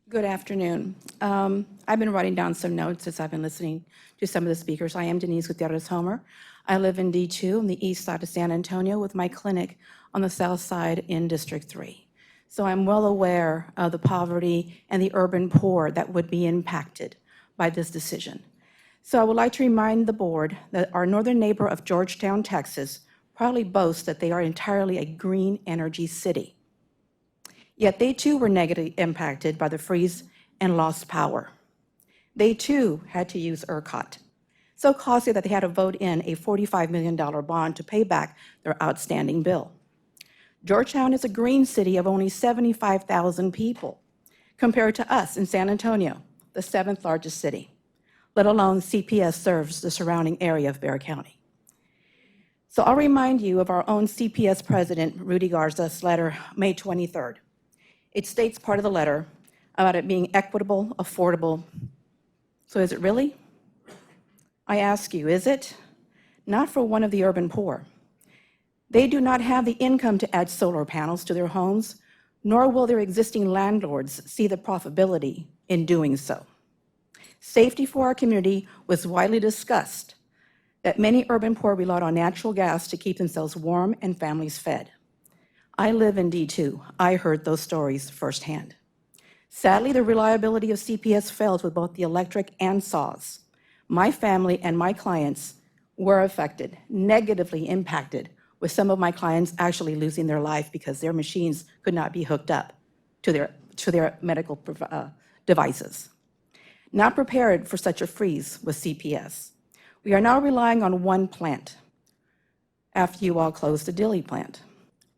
Good afternoon. I've been writing down some notes as I've been listening to some of the speakers. I am Denise Gutierrez Homer. I live in D2 on the east side of San Antonio with my clinic on the south side in District 3. So I'm well aware of the poverty and the urban poor that would be impacted by this decision. So I would like to remind the board that our northern neighbor of Georgetown, Texas, proudly boasts that they are entirely a green energy city. Yet they too were negatively impacted by the freeze and lost power. They too had to use ERCOT, so costly that they had to vote in a $45 million bond to pay back their outstanding bill. Georgetown is a green city of only 75,000 people, compared to us in San Antonio, the 7th largest city, let alone CPS serves the surrounding area of Bexar County. So I'll remind you of our own CPS president, Rudy Garza's letter, May 23rd. It states part of the letter about it being equitable, affordable. So is it really? I ask you, is it? Not for one of the urban poor. They do not have the income to add solar panels to their homes, nor will their existing landlords see the profitability in doing so. Safety for our community was widely discussed, that many urban poor relied on natural gas to keep themselves warm and families fed. I live in D2. I heard those stories firsthand. Sadly, the reliability of CPS fails with both the electric and saws. My family and my clients were affected, negatively impacted, with some of my clients actually losing their life because their machines could not be hooked up to their medical devices. Not prepared for such a freeze with CPS. We are now relying on one plant after you all closed the Dilley plant.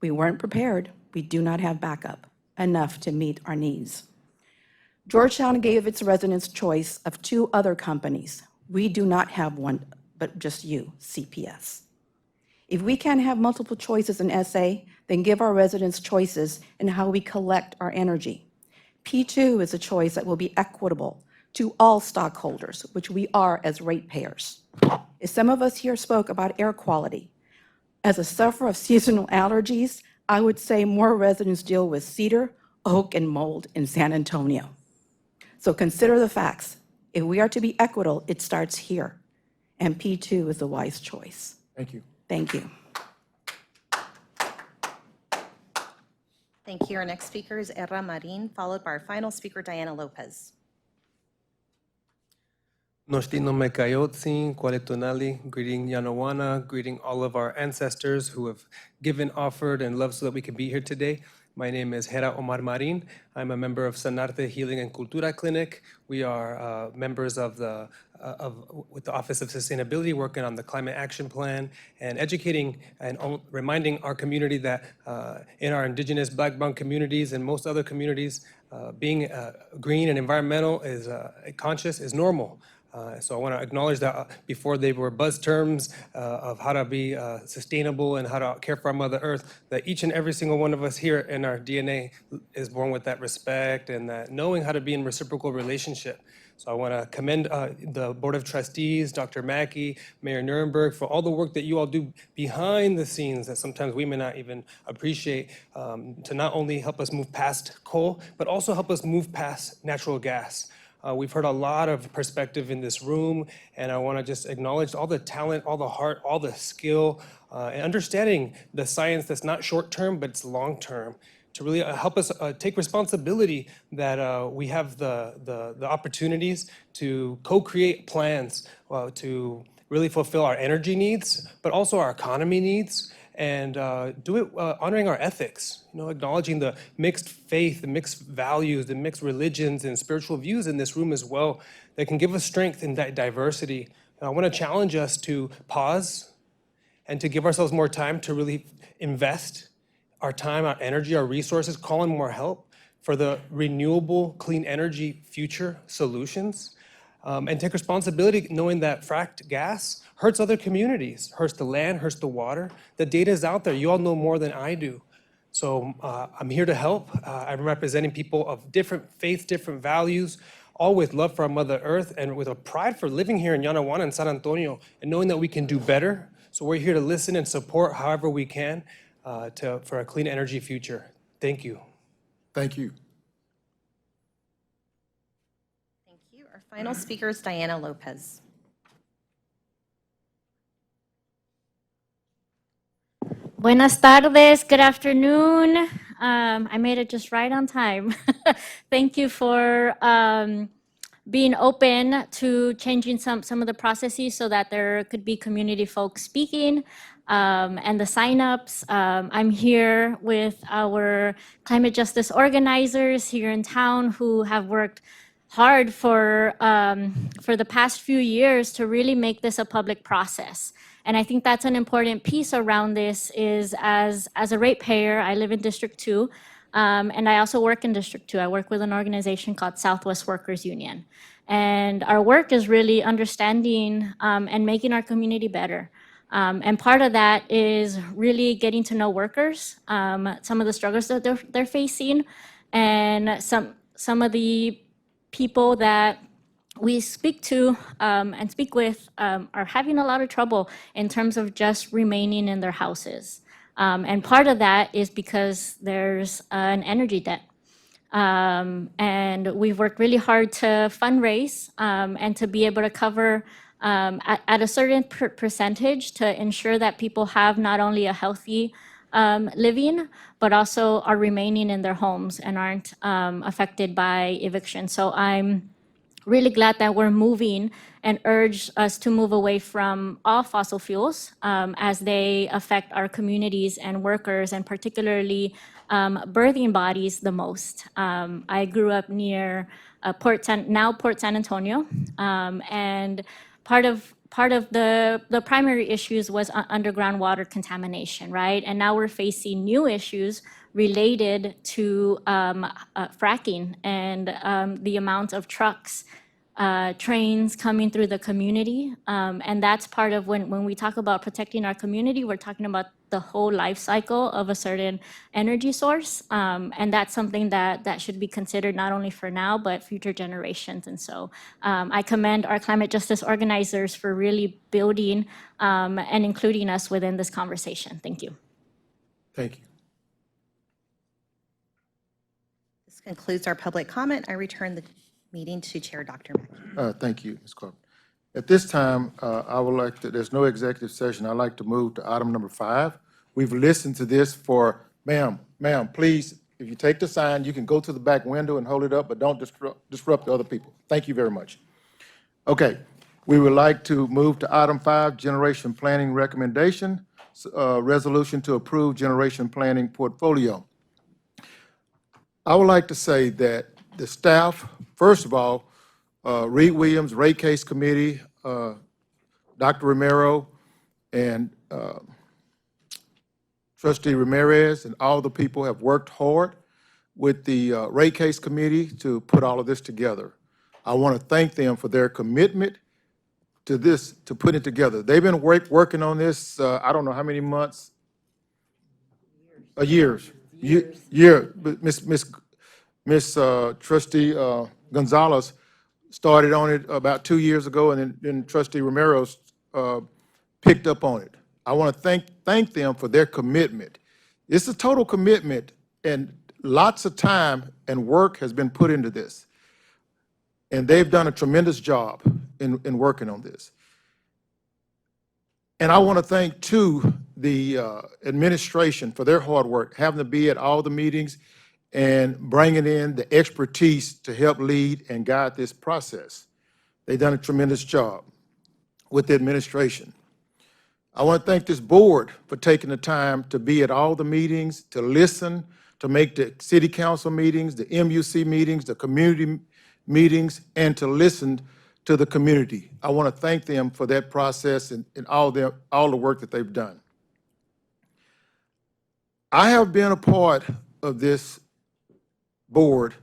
We weren't prepared. We do not have backup, enough to meet our needs. Georgetown gave its residents choice of 2 other companies. We do not have one, but just you, CPS. If we can't have multiple choices in SA, then give our residents choices in how we collect our energy. P2 is a choice that will be equitable to all stockholders, which we are as ratepayers. As some of us here spoke about air quality, as a sufferer of seasonal allergies, I would say more residents deal with cedar, oak, and mold in San Antonio. So consider the facts. If we are to be equitable, it starts here, and P2 is the wise choice. Thank you. Thank you. Thank you. Our next speaker is Era Marin, followed by our final speaker, Diana Lopez. Nostino Mekayotzi, Kwaletunali, greeting Yanawana, greeting all of our ancestors who have given, offered, and loved so that we can be here today. My name is Hera Omar Marin. I'm a member of Sanarte Healing and Cultura Clinic. We are members of with the Office of Sustainability, working on the Climate Action Plan and educating and reminding our community that in our indigenous Black Brown communities and most other communities, being green and environmental is conscious is normal. So I want to acknowledge that before they were buzz terms of how to be sustainable and how to care for our Mother Earth, that each and every single one of us here in our DNA is born with that respect and that knowing how to be in reciprocal relationship. So I want to commend the Board of Trustees, Dr. Mackey, Mayor Nuremberg, for all the work that you all do behind the scenes that sometimes we may not even appreciate, to not only help us move past coal, but also help us move past natural gas. We've heard a lot of perspective in this room, and I want to just acknowledge all the talent, all the heart, all the skill, and understanding the science that's not short-term, but it's long-term, to really help us take responsibility that we have the opportunities to co-create plans to really fulfill our energy needs, but also our economy needs, and do it honoring our ethics, acknowledging the mixed faith, the mixed values, the mixed religions and spiritual views in this room as well that can give us strength in that diversity. And I want to challenge us to pause and to give ourselves more time to really invest our time, our energy, our resources, call in more help for the renewable, clean energy future solutions. And take responsibility knowing that fracked gas hurts other communities, hurts the land, hurts the water. The data is out there. You all know more than I do. So I'm here to help. I'm representing people of different faiths, different values, all with love for our Mother Earth and with a pride for living here in Yanawana and San Antonio and knowing that we can do better So we're here to listen and support however we can for a clean energy future. Thank you. Thank you. Thank you. Our final speaker is Diana Lopez. Buenas tardes, good afternoon. I made it just right on time. Thank you for being open to changing some of the processes so that there could be community folks speaking and the signups. I'm here with our climate justice organizers here in town who have worked hard for the past few years to really make this a public process. And I think that's an important piece around this is as a ratepayer, I live in District 2, and I also work in District 2. I work with an organization called Southwest Workers Union. And our work is really understanding and making our community better. And part of that is really getting to know workers, some of the struggles that they're facing, and some of the people that we speak to and speak with are having a lot of trouble in terms of just remaining in their houses. And part of that is because there's an energy debt. And we've worked really hard to fundraise and to be able to cover at a certain percentage to ensure that people have not only a healthy living, but also are remaining in their homes and aren't affected by eviction. So I'm really glad that we're moving and urge us to move away from all fossil fuels as they affect our communities and workers, and particularly birthing bodies the most. I grew up near Port San Antonio, and part of the primary issues was underground water contamination, right? And now we're facing new issues related to fracking and the amount of trucks, trains coming through the community. And that's part of when we talk about protecting our community, we're talking about the whole life cycle of a certain energy source. And that's something that should be considered not only for now, but future generations. And so I commend our climate justice organizers for really building and including us within this conversation. Thank you. Thank you. This concludes our public comment. I return the meeting to Chair Dr. Mackey. Thank you, Ms. Clark. At this time, I would like to, there's no executive session. I'd like to move to item number 5. We've listened to this for, ma'am, please, if you take the sign, you can go to the back window and hold it up, but don't disrupt the other people. Thank you very much. Okay, we would like to move to item 5, generation planning recommendation, resolution to approve generation planning portfolio. I would like to say that the staff, first of all, Reed Williams, Rate Case Committee, Dr. Romero, and Trustee Ramirez, and all the people have worked hard with the Rate Case Committee to put all of this together. I want to thank them for their commitment to this, to put it together. They've been working on this, I don't know how many months? Years. But Miss Trustee Gonzalez started on it about 2 years ago, and then Trustee Romero picked up on it. I want to thank them for their commitment. It's a total commitment, and lots of time and work has been put into this. And they've done a tremendous job in working on this. And I want to thank, too, the administration for their hard work, having to be at all the meetings and bringing in the expertise to help lead and guide this process. They've done a tremendous job with the administration. I want to thank this board for taking the time to be at all the meetings, to listen, to make the city council meetings, the MUC meetings, the community meetings, and to listen to the community. I want to thank them for that process and all the work that they've done. I have been a part of this board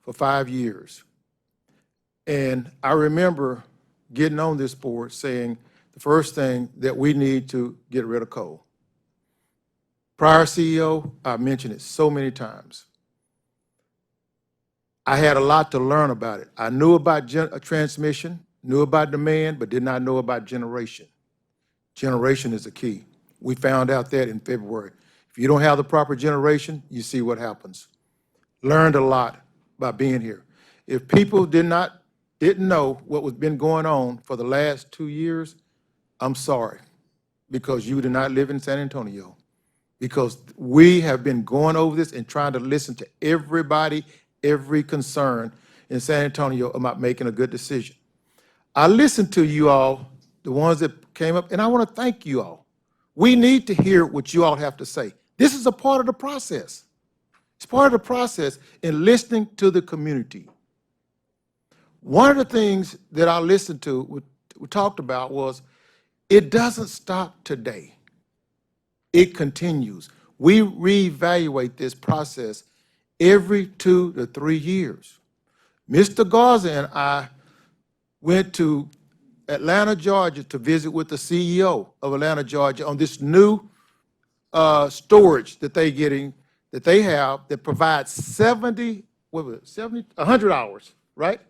for 5 years. And I remember getting on this board saying the first thing that we need to get rid of coal. Prior CEO, I mentioned it so many times. I had a lot to learn about it. I knew about transmission, knew about demand, but did not know about generation. Generation is the key. We found out that in February. If you don't have the proper generation, you see what happens. Learned a lot by being here. If people didn't know what was been going on for the last 2 years, I'm sorry, because you did not live in San Antonio. Because we have been going over this and trying to listen to everybody, every concern in San Antonio about making a good decision. I listened to you all, the ones that came up, and I want to thank you all. We need to hear what you all have to say. This is a part of the process. It's part of the process in listening to the community. One of the things that I listened to, we talked about, was it doesn't stop today. It continues. We reevaluate this process every 2 to 3 years. Mr. Garza and I went to Atlanta, Georgia to visit with the CEO of Atlanta, Georgia on this new storage that they have that provides 100 hours, right?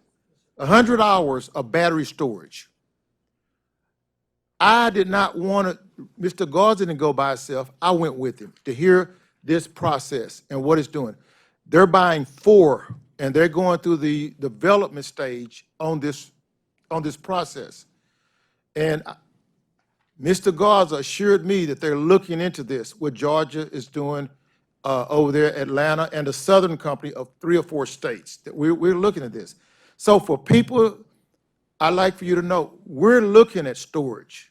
100 hours of battery storage. I did not want to, Mr. Garza didn't go by himself. I went with him to hear this process and what it's doing. They're buying 4, and they're going through the development stage on this process. And Mr. Garza assured me that they're looking into this, what Georgia is doing over there, Atlanta, and the Southern company of 3 or 4 states, that we're looking at this. So for people, I'd like for you to know, we're looking at storage.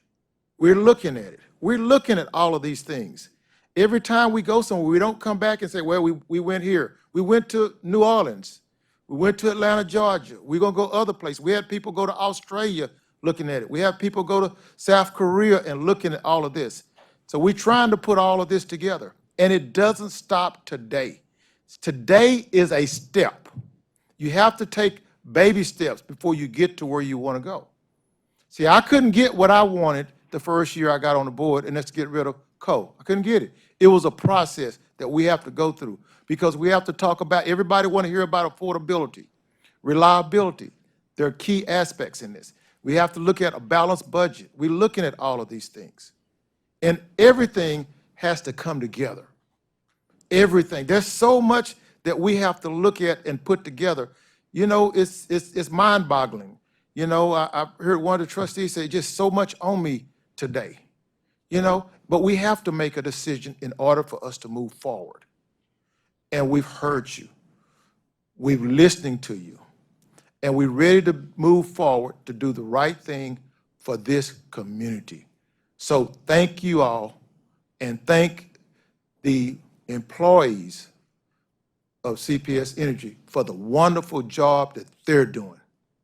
We're looking at it. We're looking at all of these things. Every time we go somewhere, we don't come back and say, well, we went here. We went to New Orleans. We went to Atlanta, Georgia. We're going to go other places. We had people go to Australia looking at it. We have people go to South Korea and looking at all of this. So we're trying to put all of this together. And it doesn't stop today. Today is a step. You have to take baby steps before you get to where you want to go. See, I couldn't get what I wanted the first year I got on the board, and that's to get rid of coal. I couldn't get it. It was a process that we have to go through because we have to talk about, everybody want to hear about affordability, reliability. There are key aspects in this. We have to look at a balanced budget. We're looking at all of these things. And everything has to come together. Everything. There's so much that we have to look at and put together. You know, it's mind-boggling. You know, I heard one of the trustees say, just so much on me today. You know, but we have to make a decision in order for us to move forward. And we've heard you. We're listening to you. And we're ready to move forward to do the right thing for this community. So thank you all, and thank the employees of CPS Energy for the wonderful job that they're doing.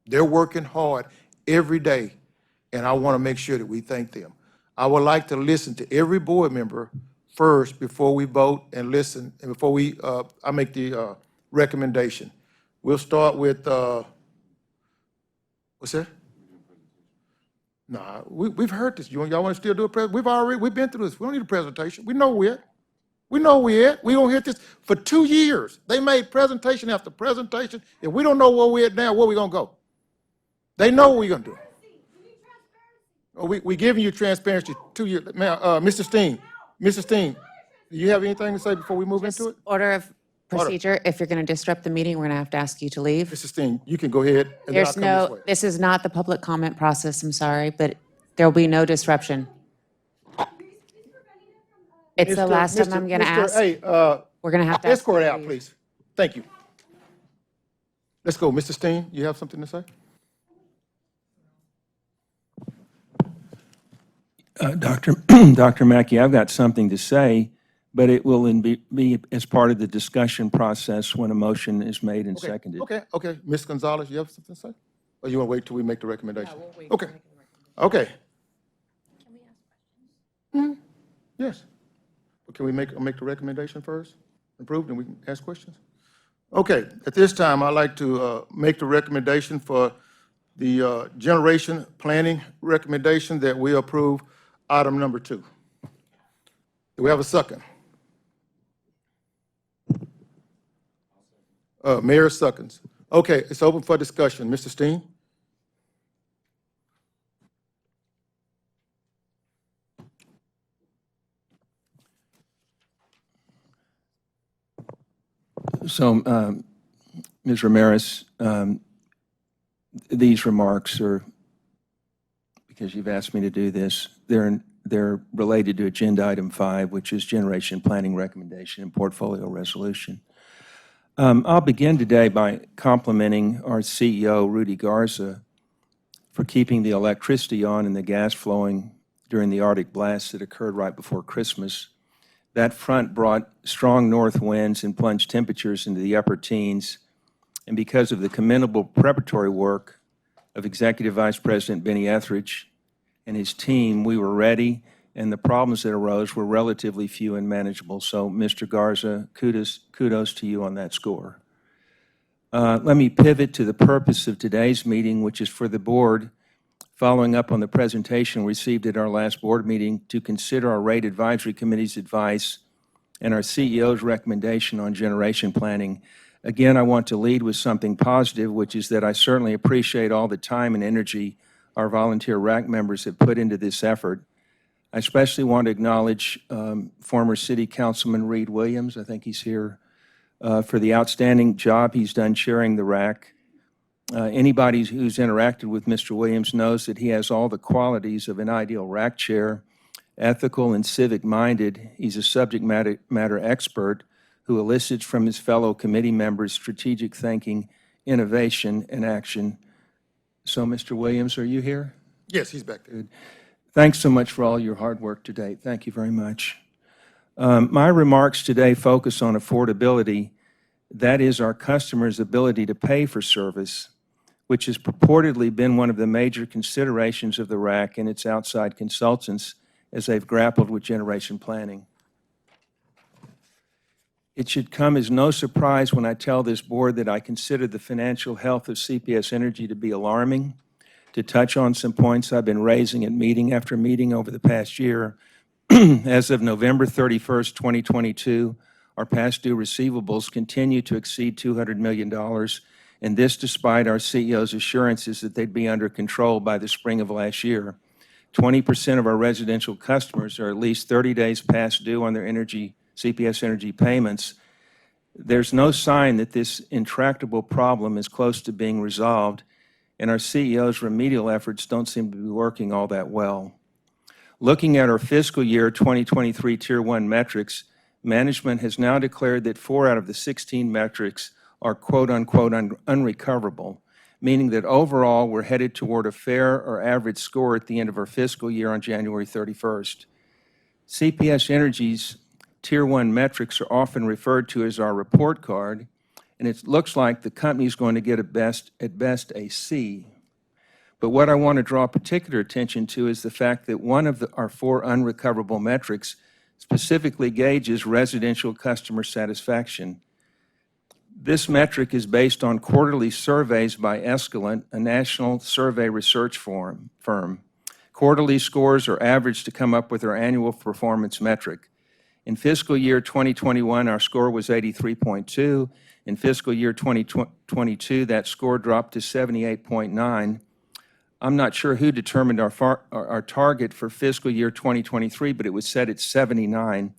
They're working hard every day, and I want to make sure that we thank them. I would like to listen to every board member first before we vote and listen, and before I make the recommendation. We'll start with, what's that? Nah, we've heard this. Y'all want to still do a presentation? We've been through this. We don't need a presentation. We know where we're at. We know where we're at. We don't hear this for 2 years. They made presentation after presentation. If we don't know where we're at now, where we gonna go? They know what we're gonna do. Oh, we giving you transparency 2 years. Mr. Steen, do you have anything to say before we move into it? Order of procedure, if you're going to disrupt the meeting, we're going to have to ask you to leave. Mr. Steen, you can go ahead. And then I'll There's come this way. this is not the public comment process, I'm sorry, but there will be no disruption. It's the last time I'm going to ask. Hey, We're going to have to ask. escort out, please. Thank you. Let's go. Mr. Steen, you have something to say? Dr. Mackey, I've got something to say, but it will be as part of the discussion process when a motion is made and seconded. Okay. Ms. Gonzalez, you have something to say? Or you want to wait till we make the recommendation? Okay. Okay. Can we ask questions? Yes. Can we make the recommendation first? Approved, and we can ask questions? Okay. At this time, I'd like to make the recommendation for the generation planning recommendation that we approve item number 2. Do we have a second? Mayor seconds. Okay, it's open for discussion. Mr. Steen? So, Ms. Ramirez, these remarks are, because you've asked me to do this, they're related to Agenda Item 5, which is Generation Planning Recommendation and Portfolio Resolution. I'll begin today by complimenting our CEO, Rudy Garza, for keeping the electricity on and the gas flowing during the Arctic blast that occurred right before Christmas. That front brought strong north winds and plunged temperatures into the upper teens, and because of the commendable preparatory work of Executive Vice President Benny Etheridge and his team, we were ready, and the problems that arose were relatively few and manageable. So, Mr. Garza, kudos to you on that score. Let me pivot to the purpose of today's meeting, which is for the board, following up on the presentation received at our last board meeting, to consider our rate advisory committee's advice and our CEO's recommendation on generation planning. Again, I want to lead with something positive, which is that I certainly appreciate all the time and energy our volunteer RAC members have put into this effort. I especially want to acknowledge former City Councilman Reed Williams, I think he's here, for the outstanding job he's done chairing the RAC. Anybody who's interacted with Mr. Williams knows that he has all the qualities of an ideal RAC chair, ethical and civic-minded. He's a subject matter expert who elicits from his fellow committee members strategic thinking, innovation, and action. So, Mr. Williams, are you here? Yes, he's back there. Good. Thanks so much for all your hard work to date. Thank you very much. My remarks today focus on affordability. That is our customers' ability to pay for service, which has purportedly been one of the major considerations of the RAC and its outside consultants as they've grappled with generation planning. It should come as no surprise when I tell this board that I consider the financial health of CPS Energy to be alarming. To touch on some points I've been raising at meeting after meeting over the past year, as of November 31st, 2022, our past due receivables continue to exceed $200 million, and this despite our CEO's assurances that they'd be under control by the spring of last year. 20% of our residential customers are at least 30 days past due on their CPS Energy payments. There's no sign that this intractable problem is close to being resolved, and our CEO's remedial efforts don't seem to be working all that well. Looking at our fiscal year 2023 Tier 1 metrics, management has now declared that 4 out of the 16 metrics are quote-unquote unrecoverable, meaning that overall we're headed toward a fair or average score at the end of our fiscal year on January 31st. CPS Energy's Tier 1 metrics are often referred to as our report card, and it looks like the company is going to get at best a C. But what I want to draw particular attention to is the fact that one of our 4 unrecoverable metrics specifically gauges residential customer satisfaction. This metric is based on quarterly surveys by Escalent, a national survey research firm. Quarterly scores are averaged to come up with our annual performance metric. In fiscal year 2021, our score was 83.2. In fiscal year 2022, that score dropped to 78.9. I'm not sure who determined our target for fiscal year 2023, but it was set at 79.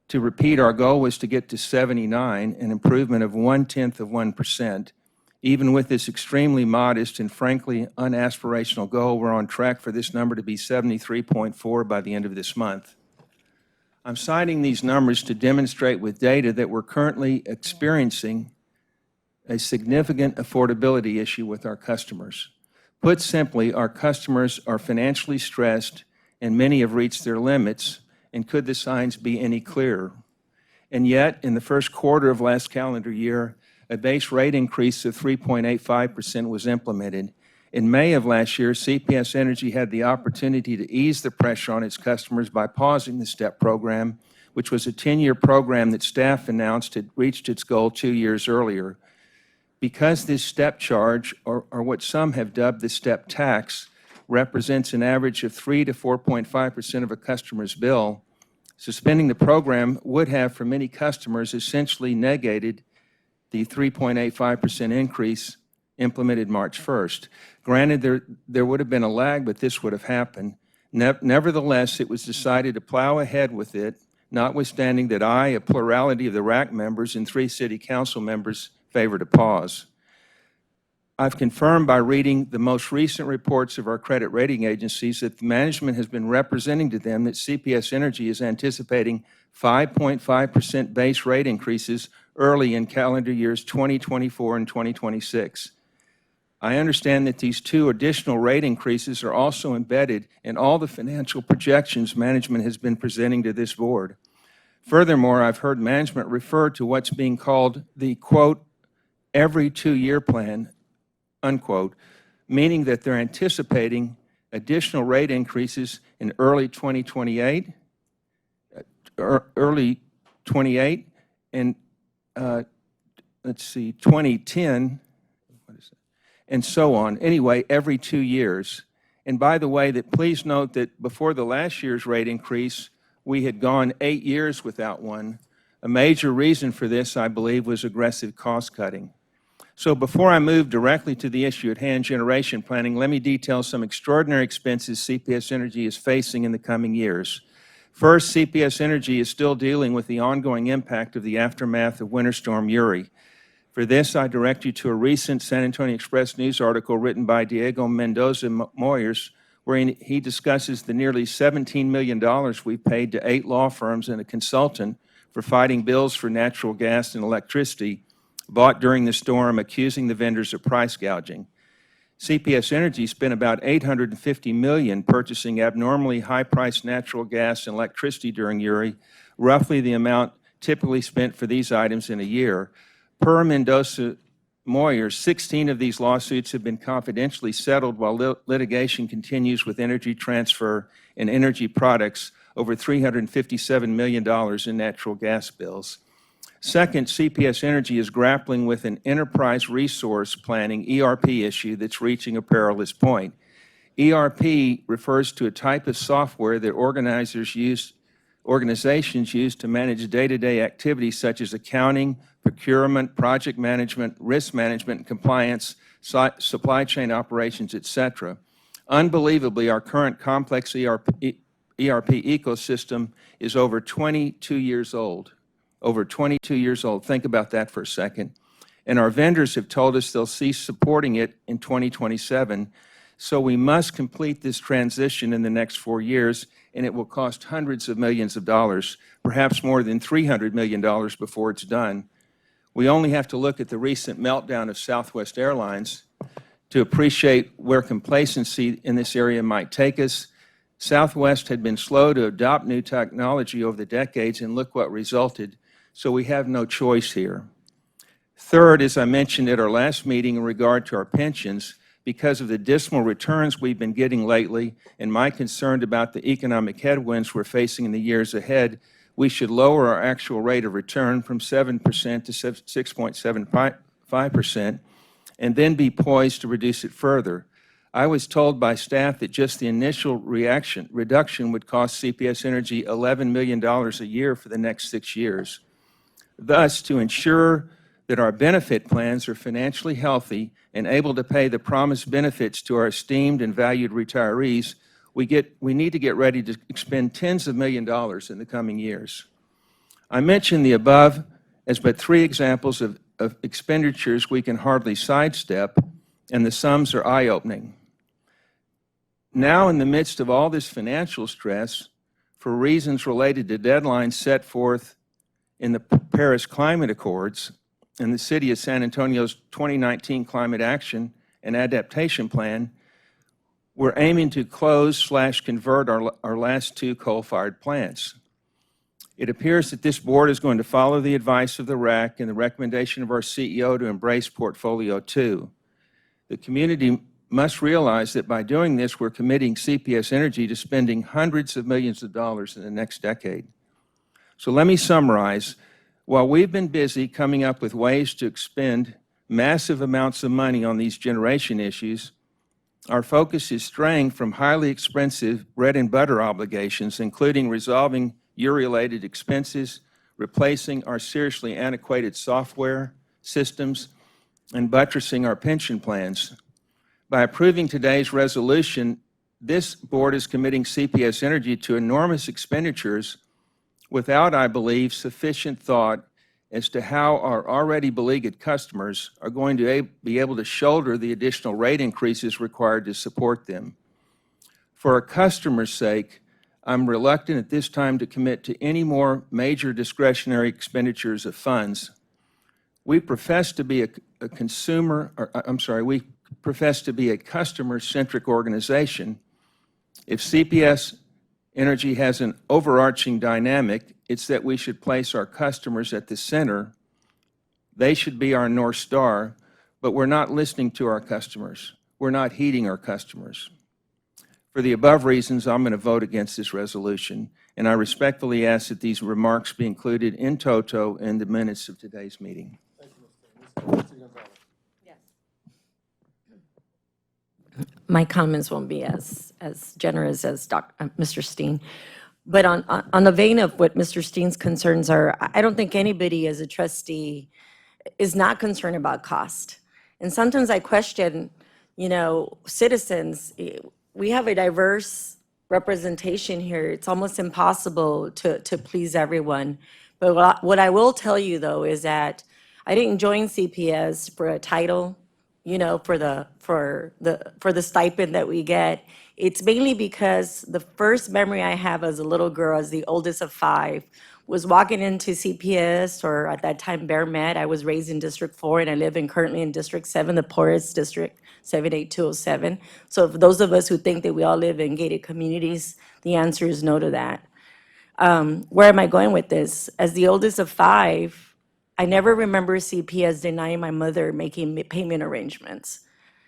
To repeat, our goal was to get to 79, an improvement of 0.1%. Even with this extremely modest and frankly unaspirational goal, we're on track for this number to be 73.4 by the end of this month. I'm citing these numbers to demonstrate with data that we're currently experiencing a significant affordability issue with our customers. Put simply, our customers are financially stressed and many have reached their limits, and could the signs be any clearer? And yet, in the first quarter of last calendar year, a base rate increase of 3.85% was implemented. In May of last year, CPS Energy had the opportunity to ease the pressure on its customers by pausing the STEP program, which was a 10-year program that staff announced had reached its goal 2 years earlier. Because this STEP charge, or what some have dubbed the STEP tax, represents an average of 3 to 4.5% of a customer's bill, suspending the program would have, for many customers, essentially negated the 3.85% increase implemented March 1st. Granted, there would have been a lag, but this would have happened. Nevertheless, it was decided to plow ahead with it, notwithstanding that I, a plurality of the RAC members, and 3 city council members favored a pause. I've confirmed by reading the most recent reports of our credit rating agencies that the management has been representing to them that CPS Energy is anticipating 5.5% base rate increases early in calendar years 2024 and 2026. I understand that these 2 additional rate increases are also embedded in all the financial projections management has been presenting to this board. Furthermore, I've heard management refer to what's being called the, quote, every 2-year plan, unquote, meaning that they're anticipating additional rate increases in early 2028, and let's see, 2010, and so on. Anyway, every 2 years. And by the way, please note that before the last year's rate increase, we had gone 8 years without one. A major reason for this, I believe, was aggressive cost cutting. So before I move directly to the issue at hand, generation planning, let me detail some extraordinary expenses CPS Energy is facing in the coming years. First, CPS Energy is still dealing with the ongoing impact of the aftermath of Winter Storm Uri. For this, I direct you to a recent San Antonio Express News article written by Diego Mendoza Moyers, where he discusses the nearly $17 million we paid to 8 law firms and a consultant for fighting bills for natural gas and electricity bought during the storm, accusing the vendors of price gouging. CPS Energy spent about $850 million purchasing abnormally high-priced natural gas and electricity during Uri, roughly the amount typically spent for these items in a year. Per Mendoza Moyers, 16 of these lawsuits have been confidentially settled while litigation continues with Energy Transfer and Energy Products over $357 million in natural gas bills. Second, CPS Energy is grappling with an enterprise resource planning, ERP, issue that's reaching a perilous point. ERP refers to a type of software that organizations use to manage day-to-day activities such as accounting, procurement, project management, risk management, and compliance, supply chain operations, etc. Unbelievably, our current complex ERP ecosystem is over 22 years old. Over 22 years old. Think about that for a second. And our vendors have told us they'll cease supporting it in 2027. So we must complete this transition in the next 4 years, and it will cost hundreds of millions of dollars, perhaps more than $300 million before it's done. We only have to look at the recent meltdown of Southwest Airlines to appreciate where complacency in this area might take us. Southwest had been slow to adopt new technology over the decades, and look what resulted. So we have no choice here. Third, as I mentioned at our last meeting in regard to our pensions, because of the dismal returns we've been getting lately and my concern about the economic headwinds we're facing in the years ahead, we should lower our actual rate of return from 7% to 6.75% and then be poised to reduce it further. I was told by staff that just the initial reduction would cost CPS Energy $11 million a year for the next 6 years. Thus, to ensure that our benefit plans are financially healthy and able to pay the promised benefits to our esteemed and valued retirees, we need to get ready to expend tens of millions of dollars in the coming years. I mentioned the above as but 3 examples of expenditures we can hardly sidestep, and the sums are eye-opening. Now, in the midst of all this financial stress, for reasons related to deadlines set forth in the Paris Climate Accords and the City of San Antonio's 2019 Climate Action and Adaptation Plan, we're aiming to close/convert our last 2 coal-fired plants. It appears that this board is going to follow the advice of the RAC and the recommendation of our CEO to embrace Portfolio 2. The community must realize that by doing this, we're committing CPS Energy to spending hundreds of millions of dollars in the next decade. So let me summarize. While we've been busy coming up with ways to expend massive amounts of money on these generation issues, our focus is straying from highly expensive bread-and-butter obligations, including resolving Uri-related expenses, replacing our seriously antiquated software systems, and buttressing our pension plans. By approving today's resolution, this board is committing CPS Energy to enormous expenditures without, I believe, sufficient thought as to how our already beleaguered customers are going to be able to shoulder the additional rate increases required to support them. For our customers' sake, I'm reluctant at this time to commit to any more major discretionary expenditures of funds. We profess to be a customer-centric organization. If CPS Energy has an overarching dynamic, it's that we should place our customers at the center. They should be our North Star, but we're not listening to our customers. We're not heeding our customers. For the above reasons, I'm going to vote against this resolution, and I respectfully ask that these remarks be included in toto in the minutes of today's meeting. My comments won't be as generous as Mr. Steen. But on the vein of what Mr. Steen's concerns are, I don't think anybody as a trustee is not concerned about cost. And sometimes I question, citizens. We have a diverse representation here. It's almost impossible to please everyone. But what I will tell you, though, is that I didn't join CPS for a title, for the stipend that we get. It's mainly because the first memory I have as a little girl, as the oldest of 5, was walking into CPS, or at that time Bear Met. I was raised in District 4, and I live currently in District 7, the poorest district, 78207. So for those of us who think that we all live in gated communities, the answer is no to that. Where am I going with this? As the oldest of 5, I never remember CPS denying my mother making payment arrangements.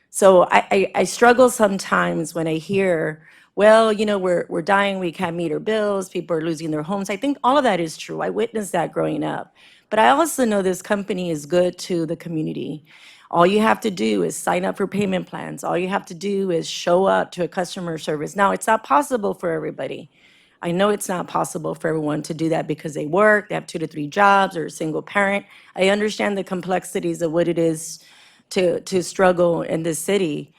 So I struggle sometimes when I hear, well, we're dying, we can't meet our bills, people are losing their homes. I think all of that is true. I witnessed that growing up. But I also know this company is good to the community. All you have to do is sign up for payment plans. All you have to do is show up to a customer service. Now, it's not possible for everybody. I know it's not possible for everyone to do that because they work, they have 2 to 3 jobs, or a single parent. I understand the complexities of what it is to struggle in this city.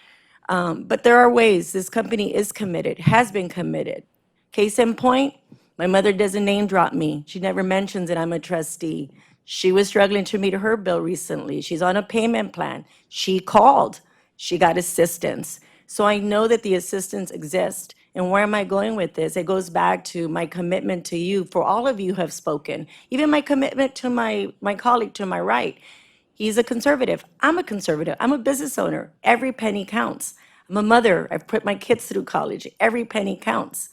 But there are ways. This company is committed, has been committed. Case in point, my mother doesn't name drop me. She never mentions that I'm a trustee. She was struggling to meet her bill recently. She's on a payment plan. She called. She got assistance. So I know that the assistance exists. And where am I going with this? It goes back to my commitment to you, for all of you who have spoken. Even my commitment to my colleague to my right. He's a conservative. I'm a conservative. I'm a business owner. Every penny counts. I'm a mother. I've put my kids through college. Every penny counts.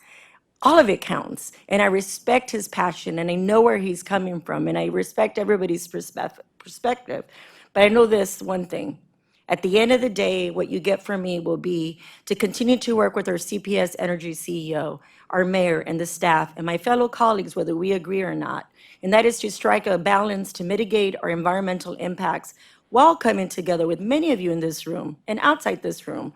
All of it counts. And I respect his passion, and I know where he's coming from, and I respect everybody's perspective. But I know this one thing. At the end of the day, what you get from me will be to continue to work with our CPS Energy CEO, our mayor, and the staff, and my fellow colleagues, whether we agree or not. And that is to strike a balance to mitigate our environmental impacts while coming together with many of you in this room and outside this room.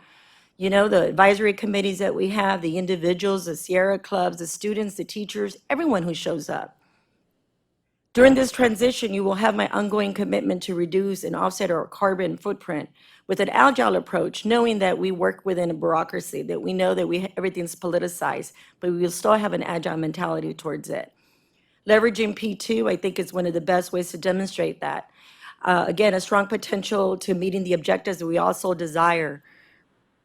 The advisory committees that we have, the individuals, the Sierra clubs, the students, the teachers, everyone who shows up. During this transition, you will have my ongoing commitment to reduce and offset our carbon footprint with an agile approach, knowing that we work within a bureaucracy, that we know that everything's politicized, but we will still have an agile mentality towards it. Leveraging P2, I think, is one of the best ways to demonstrate that. Again, a strong potential to meeting the objectives that we also desire.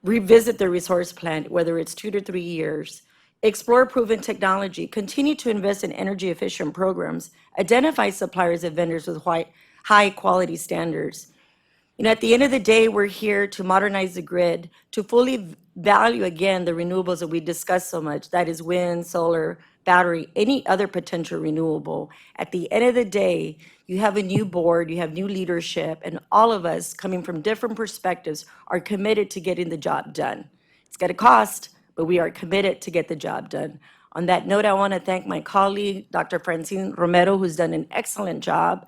Revisit the resource plan, whether it's 2 to 3 years. Explore proven technology, continue to invest in energy efficient programs, identify suppliers and vendors with high quality standards. At the end of the day, we're here to modernize the grid, to fully value again the renewables that we discussed so much, that is wind, solar, battery, any other potential renewable. At the end of the day, you have a new board, you have new leadership, and all of us coming from different perspectives are committed to getting the job done. It's got a cost, but we are committed to get the job done. On that note, I want to thank my colleague, Dr. Francine Romero, who's done an excellent job.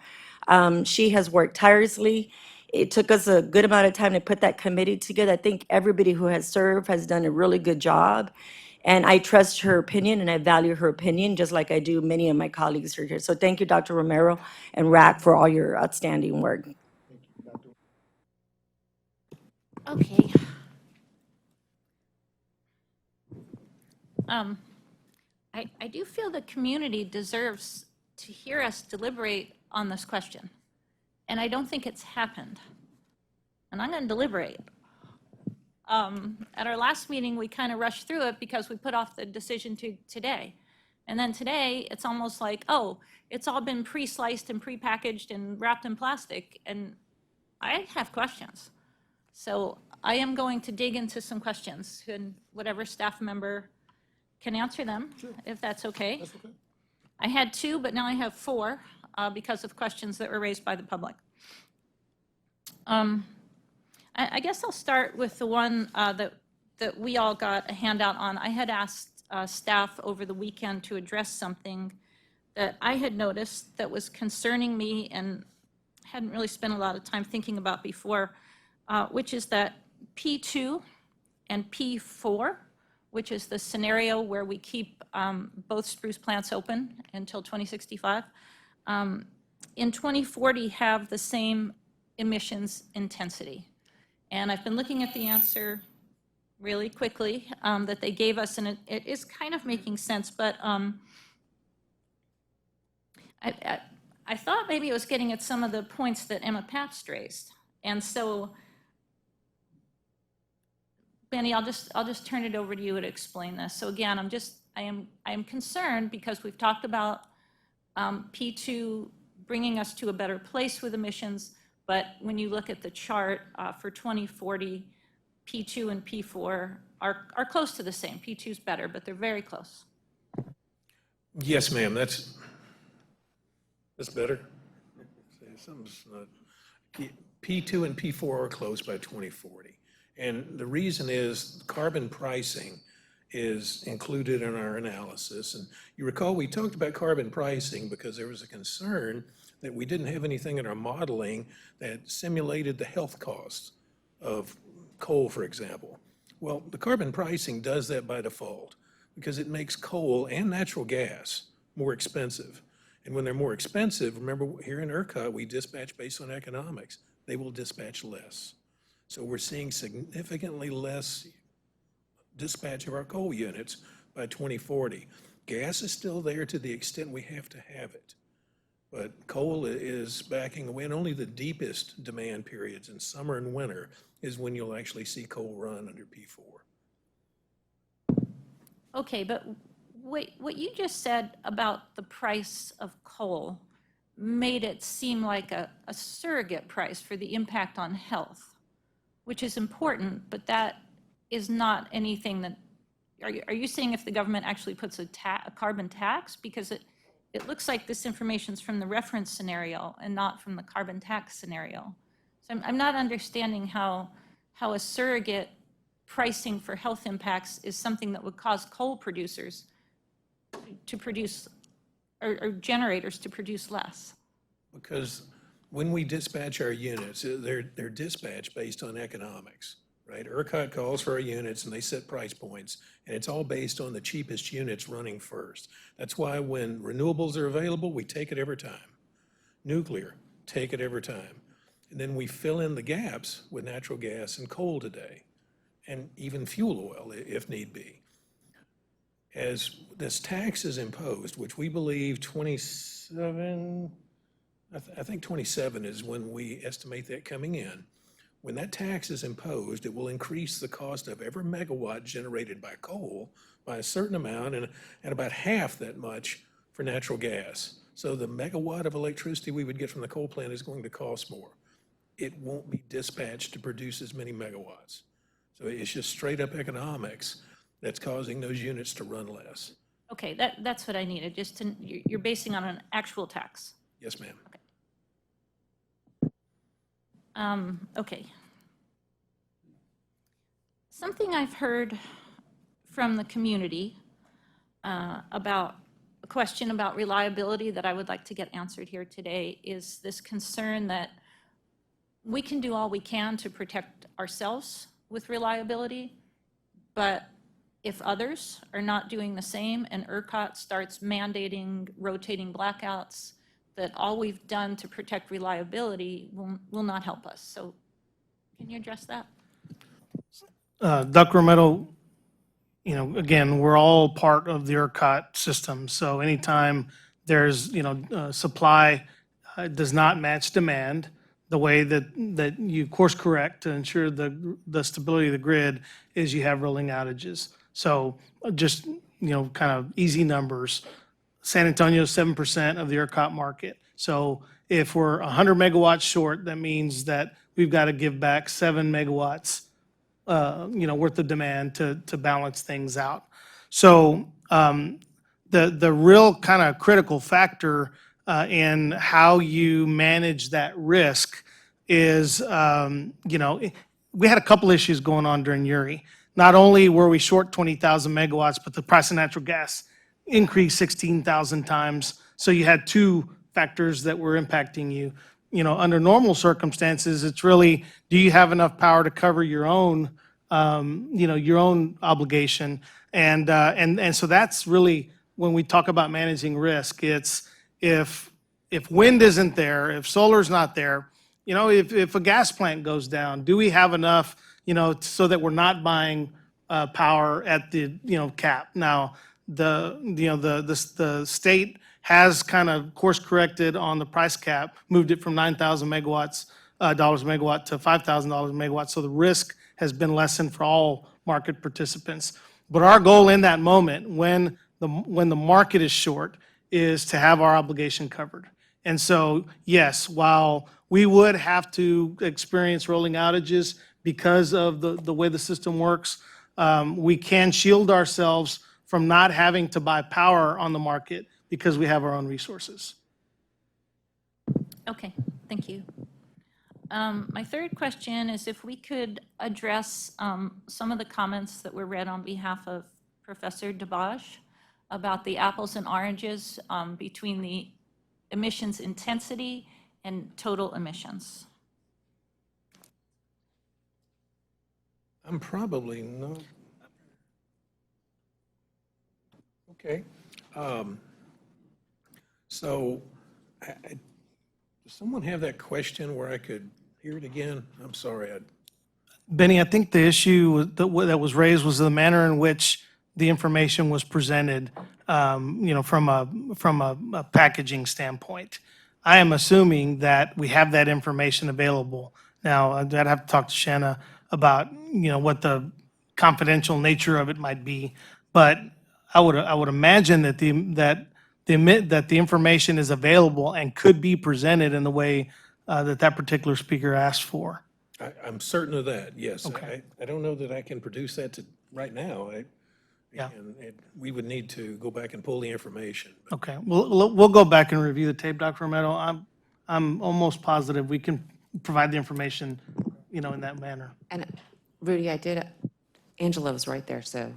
She has worked tirelessly. It took us a good amount of time to put that committee together. I think everybody who has served has done a really good job. And I trust her opinion, and I value her opinion, just like I do many of my colleagues who are here. So thank you, Dr. Romero and RAC, for all your outstanding work. Okay. I do feel the community deserves to hear us deliberate on this question. And I don't think it's happened. And I'm going to deliberate. At our last meeting, we kind of rushed through it because we put off the decision to today. And then today, it's almost like, oh, it's all been pre-sliced and pre-packaged and wrapped in plastic. And I have questions. So I am going to dig into some questions, and whatever staff member can answer them, if that's okay. That's okay. I had 2, but now I have 4 because of questions that were raised by the public. I guess I'll start with the one that we all got a handout on. I had asked staff over the weekend to address something that I had noticed that was concerning me and hadn't really spent a lot of time thinking about before, which is that P2 and P4, which is the scenario where we keep both spruce plants open until 2065, in 2040 have the same emissions intensity. And I've been looking at the answer really quickly that they gave us, and it is kind of making sense, but I thought maybe it was getting at some of the points that Emma Pabst raised. And so, Benny, I'll just turn it over to you to explain this. So again, I am concerned because we've talked about P2 bringing us to a better place with emissions, but when you look at the chart for 2040, P2 and P4 are close to the same. P2 is better, but they're very close. Yes, ma'am, that's better. Something's not. P2 and P4 are close by 2040. And the reason is carbon pricing is included in our analysis. And you recall we talked about carbon pricing because there was a concern that we didn't have anything in our modeling that simulated the health costs of coal, for example. Well, the carbon pricing does that by default because it makes coal and natural gas more expensive. And when they're more expensive, remember here in ERCOT, we dispatch based on economics. They will dispatch less. So we're seeing significantly less dispatch of our coal units by 2040. Gas is still there to the extent we have to have it. But coal is backing away, and only the deepest demand periods in summer and winter is when you'll actually see coal run under P4. Okay, but wait, what you just said about the price of coal made it seem like a surrogate price for the impact on health, which is important, but that is not anything that, are you saying if the government actually puts a carbon tax? Because it looks like this information's from the reference scenario and not from the carbon tax scenario. So I'm not understanding how a surrogate pricing for health impacts is something that would cause coal producers to produce, or generators to produce less. Because when we dispatch our units, they're dispatched based on economics, right? ERCOT calls for our units and they set price points, and it's all based on the cheapest units running first. That's why when renewables are available, we take it every time. Nuclear, take it every time. And then we fill in the gaps with natural gas and coal today, and even fuel oil if need be. As this tax is imposed, which we believe 27, I think 27 is when we estimate that coming in. When that tax is imposed, it will increase the cost of every megawatt generated by coal by a certain amount and about half that much for natural gas. So the megawatt of electricity we would get from the coal plant is going to cost more. It won't be dispatched to produce as many megawatts. So it's just straight up economics that's causing those units to run less. Okay, that's what I needed, just to, you're basing on an actual tax. Yes, ma'am. Okay. Something I've heard from the community about a question about reliability that I would like to get answered here today is this concern that we can do all we can to protect ourselves with reliability, but if others are not doing the same and ERCOT starts mandating rotating blackouts, that all we've done to protect reliability will not help us. So can you address that? Dr. Romero, again, we're all part of the ERCOT system. So anytime there's, supply does not match demand, the way that you course correct to ensure the stability of the grid is you have rolling outages. So just, kind of easy numbers. San Antonio is 7% of the ERCOT market. So if we're 100 megawatts short, that means that we've got to give back 7 megawatts worth of demand to balance things out. So the real kind of critical factor in how you manage that risk is, we had a couple issues going on during Uri. Not only were we short 20,000 megawatts, but the price of natural gas increased 16,000 times. So you had two factors that were impacting you. Under normal circumstances, it's really, do you have enough power to cover your own, your own obligation? And so that's really, when we talk about managing risk, it's if wind isn't there, if solar's not there, if a gas plant goes down, do we have enough, so that we're not buying power at the, cap? Now, the state has kind of course corrected on the price cap, moved it from 9,000 megawatts, dollars a megawatt to $5,000 a megawatt. So the risk has been lessened for all market participants. But our goal in that moment, when the market is short, is to have our obligation covered. And so, yes, while we would have to experience rolling outages because of the way the system works, we can shield ourselves from not having to buy power on the market because we have our own resources. Okay, thank you. My third question is if we could address some of the comments that were read on behalf of Professor DeBage about the apples and oranges between the emissions intensity and total emissions. I'm probably not. Okay. So does someone have that question where I could hear it again? I'm sorry. Benny, I think the issue that was raised was the manner in which the information was presented, from a packaging standpoint. I am assuming that we have that information available. Now, I'd have to talk to Shanna about, what the confidential nature of it might be. But I would imagine that the information is available and could be presented in the way that particular speaker asked for. I'm certain of that, yes. Okay. I don't know that I can produce that right now. Yeah. We would need to go back and pull the information. Okay, we'll go back and review the tape, Dr. Romero. I'm almost positive we can provide the information, in that manner. And Rudy, I did, Angela was right there, so.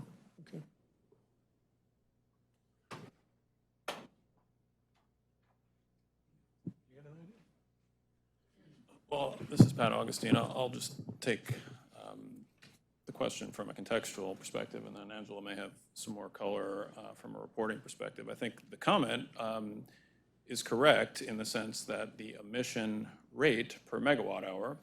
Well, this is Pat Augustine. I'll just take the question from a contextual perspective, and then Angela may have some more color from a reporting perspective. I think the comment is correct in the sense that the emission rate per megawatt hour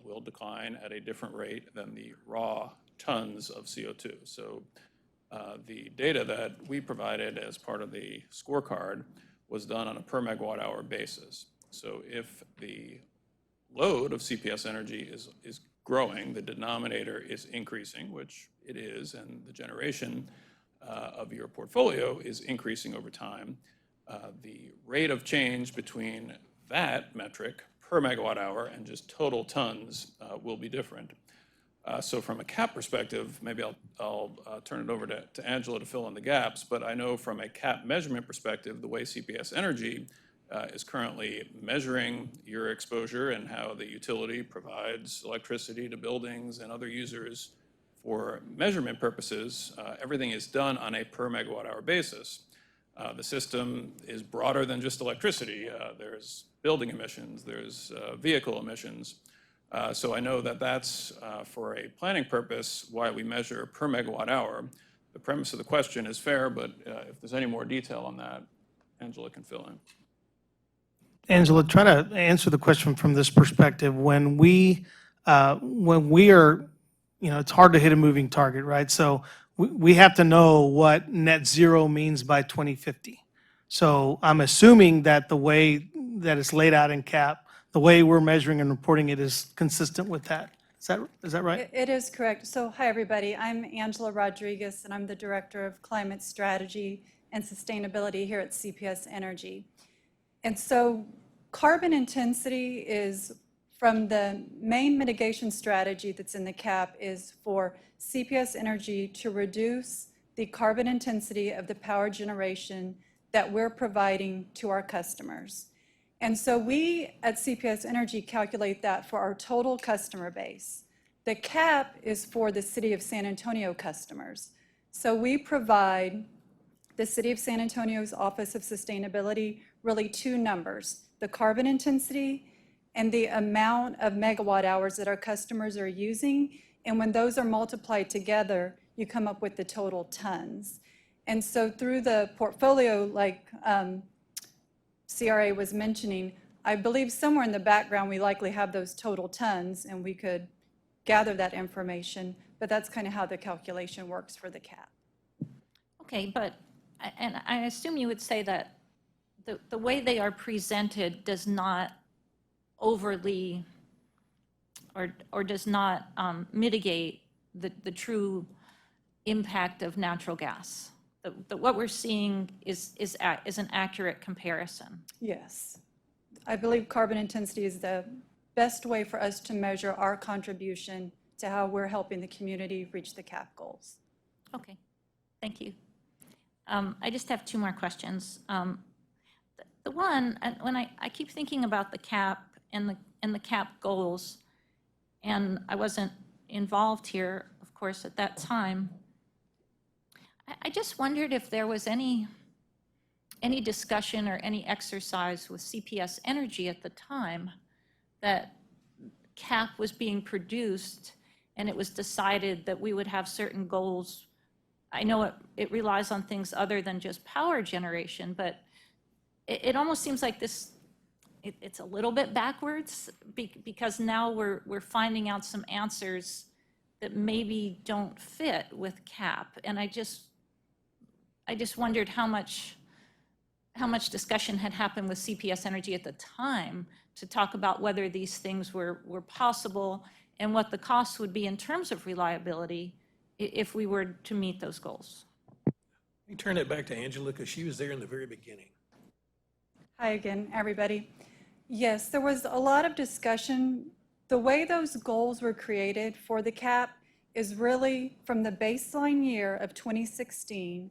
will decline at a different rate than the raw tons of CO2. So the data that we provided as part of the scorecard was done on a per megawatt hour basis. So if the load of CPS Energy is growing, the denominator is increasing, which it is, and the generation of your portfolio is increasing over time. The rate of change between that metric per megawatt hour and just total tons will be different. So from a cap perspective, maybe I'll turn it over to Angela to fill in the gaps, but I know from a cap measurement perspective, the way CPS Energy is currently measuring your exposure and how the utility provides electricity to buildings and other users for measurement purposes, everything is done on a per megawatt hour basis. The system is broader than just electricity. There's building emissions, there's vehicle emissions. So I know that that's for a planning purpose why we measure per megawatt hour. The premise of the question is fair, but if there's any more detail on that, Angela can fill in. Angela, try to answer the question from this perspective. When we are, it's hard to hit a moving target, right? So we have to know what net zero means by 2050. So I'm assuming that the way that it's laid out in CAP, the way we're measuring and reporting it is consistent with that. Is that right? It is correct. So hi, everybody. I'm Angela Rodriguez, and I'm the Director of Climate Strategy and Sustainability here at CPS Energy. And so carbon intensity is from the main mitigation strategy that's in the CAP is for CPS Energy to reduce the carbon intensity of the power generation that we're providing to our customers. And so we at CPS Energy calculate that for our total customer base. The CAP is for the City of San Antonio customers. So we provide the City of San Antonio's Office of Sustainability really two numbers, the carbon intensity and the amount of megawatt hours that our customers are using. And when those are multiplied together, you come up with the total tons. And so through the portfolio, like CRA was mentioning, I believe somewhere in the background we likely have those total tons and we could gather that information, but that's kind of how the calculation works for the CAP. Okay, but, and I assume you would say that the way they are presented does not overly or does not mitigate the true impact of natural gas. What we're seeing is an accurate comparison. Yes. I believe carbon intensity is the best way for us to measure our contribution to how we're helping the community reach the CAP goals. Okay, thank you. I just have two more questions. The one, when I keep thinking about the CAP and the CAP goals, and I wasn't involved here, of course, at that time, I just wondered if there was any discussion or any exercise with CPS Energy at the time that CAP was being produced and it was decided that we would have certain goals. I know it relies on things other than just power generation, but it almost seems like it's a little bit backwards because now we're finding out some answers that maybe don't fit with CAP. And I just wondered how much discussion had happened with CPS Energy at the time to talk about whether these things were possible and what the costs would be in terms of reliability if we were to meet those goals. Let me turn it back to Angela because she was there in the very beginning. Hi again, everybody. Yes, there was a lot of discussion. The way those goals were created for the CAP is really from the baseline year of 2016.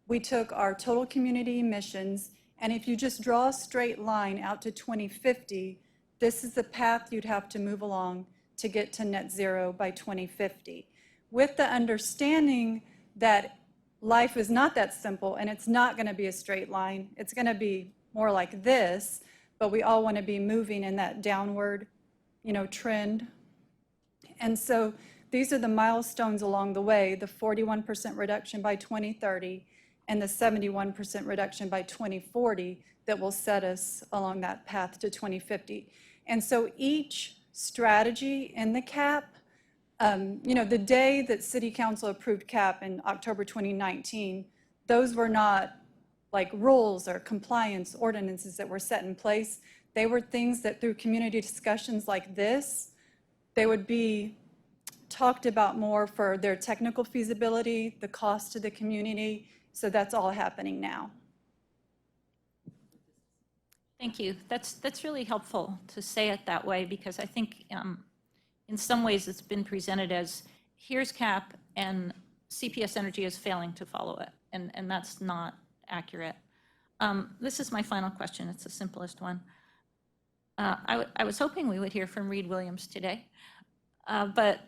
We took our total community emissions, and if you just draw a straight line out to 2050, this is the path you'd have to move along to get to net zero by 2050. With the understanding that life is not that simple and it's not going to be a straight line, it's going to be more like this, but we all want to be moving in that downward, trend. And so these are the milestones along the way, the 41% reduction by 2030 and the 71% reduction by 2040 that will set us along that path to 2050. And so each strategy in the CAP, the day that City Council approved CAP in October 2019, those were not like rules or compliance ordinances that were set in place. They were things that through community discussions like this, they would be talked about more for their technical feasibility, the cost to the community. So that's all happening now. Thank you. That's really helpful to say it that way because I think in some ways it's been presented as here's CAP and CPS Energy is failing to follow it, and that's not accurate. This is my final question. It's the simplest one. I was hoping we would hear from Reed Williams today, but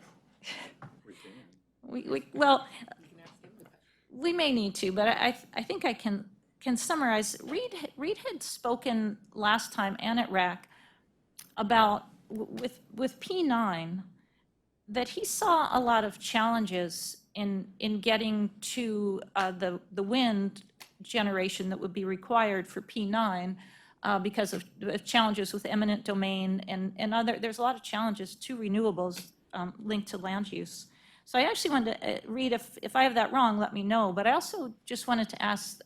we may need to, but I think I can summarize. Reed had spoken last time and at RAC about with P9 that he saw a lot of challenges in getting to the wind generation that would be required for P9 because of challenges with eminent domain and other. There's a lot of challenges to renewables linked to land use. So I actually wanted to read, if I have that wrong, let me know. But I also just wanted to ask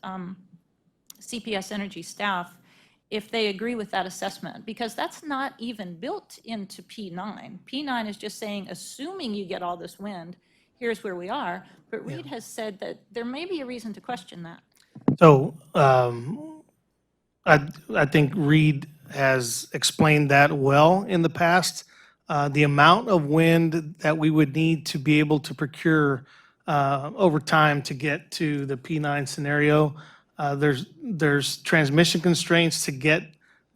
CPS Energy staff if they agree with that assessment, because that's not even built into P9. P9 is just saying, assuming you get all this wind, here's where we are. But Reed has said that there may be a reason to question that. So I think Reed has explained that well in the past. The amount of wind that we would need to be able to procure over time to get to the P9 scenario, there's transmission constraints to get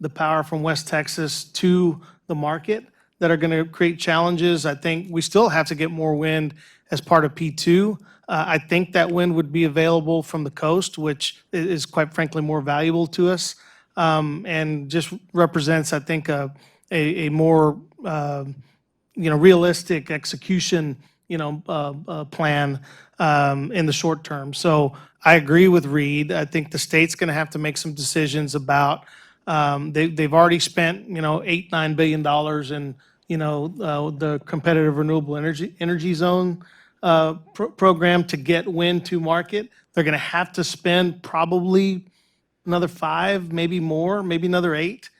the power from West Texas to the market that are going to create challenges. I think we still have to get more wind as part of P2. I think that wind would be available from the coast, which is quite frankly more valuable to us, and just represents, I think, a more realistic execution plan in the short term. So I agree with Reed. I think the state's going to have to make some decisions about. They've already spent $8-9 billion in the competitive renewable energy zone program to get wind to market. They're going to have to spend probably another 5, maybe more, maybe another 8,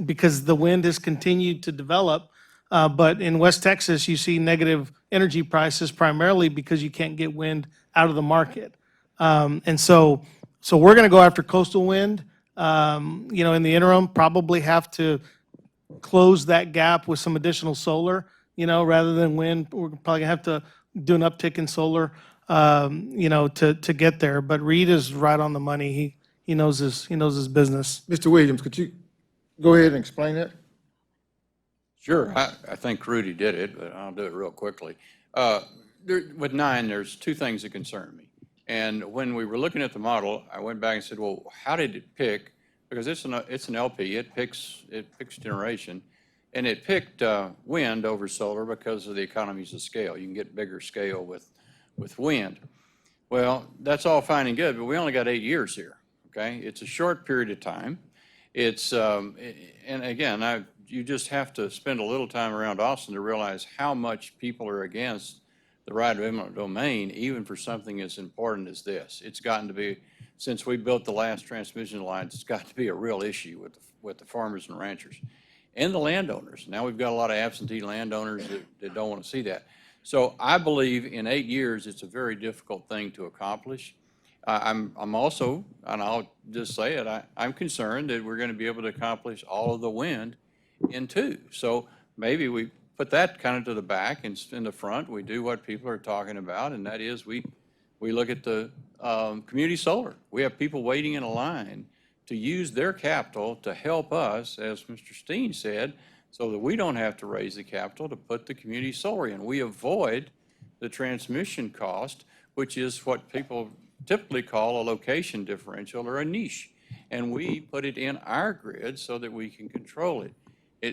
because the wind has continued to develop. But in West Texas, you see negative energy prices primarily because you can't get wind out of the market. And so we're going to go after coastal wind. In the interim, probably have to close that gap with some additional solar, rather than wind. We're probably going to have to do an uptick in solar, to get there. But Reed is right on the money. He knows his business. Mr. Williams, could you go ahead and explain that? Sure. I think Rudy did it, but I'll do it real quickly. With 9, there's 2 things that concern me. And when we were looking at the model, I went back and said, well, how did it pick? Because it's an LP, it picks generation, and it picked wind over solar because of the economies of scale. You can get bigger scale with wind. Well, that's all fine and good, but we only got 8 years here, okay? It's a short period of time. It's, and again, you just have to spend a little time around Austin to realize how much people are against the right of eminent domain, even for something as important as this. It's gotten to be, since we built the last transmission lines, it's got to be a real issue with the farmers and ranchers and the landowners. Now we've got a lot of absentee landowners that don't want to see that. So I believe in 8 years, it's a very difficult thing to accomplish. I'm also, and I'll just say it, I'm concerned that we're going to be able to accomplish all of the wind in 2. So maybe we put that kind of to the back, and in the front, we do what people are talking about, and that is we look at the community solar. We have people waiting in a line to use their capital to help us, as Mr. Steen said, so that we don't have to raise the capital to put the community solar in. We avoid the transmission cost, which is what people typically call a location differential or a niche. And we put it in our grid so that we can control it.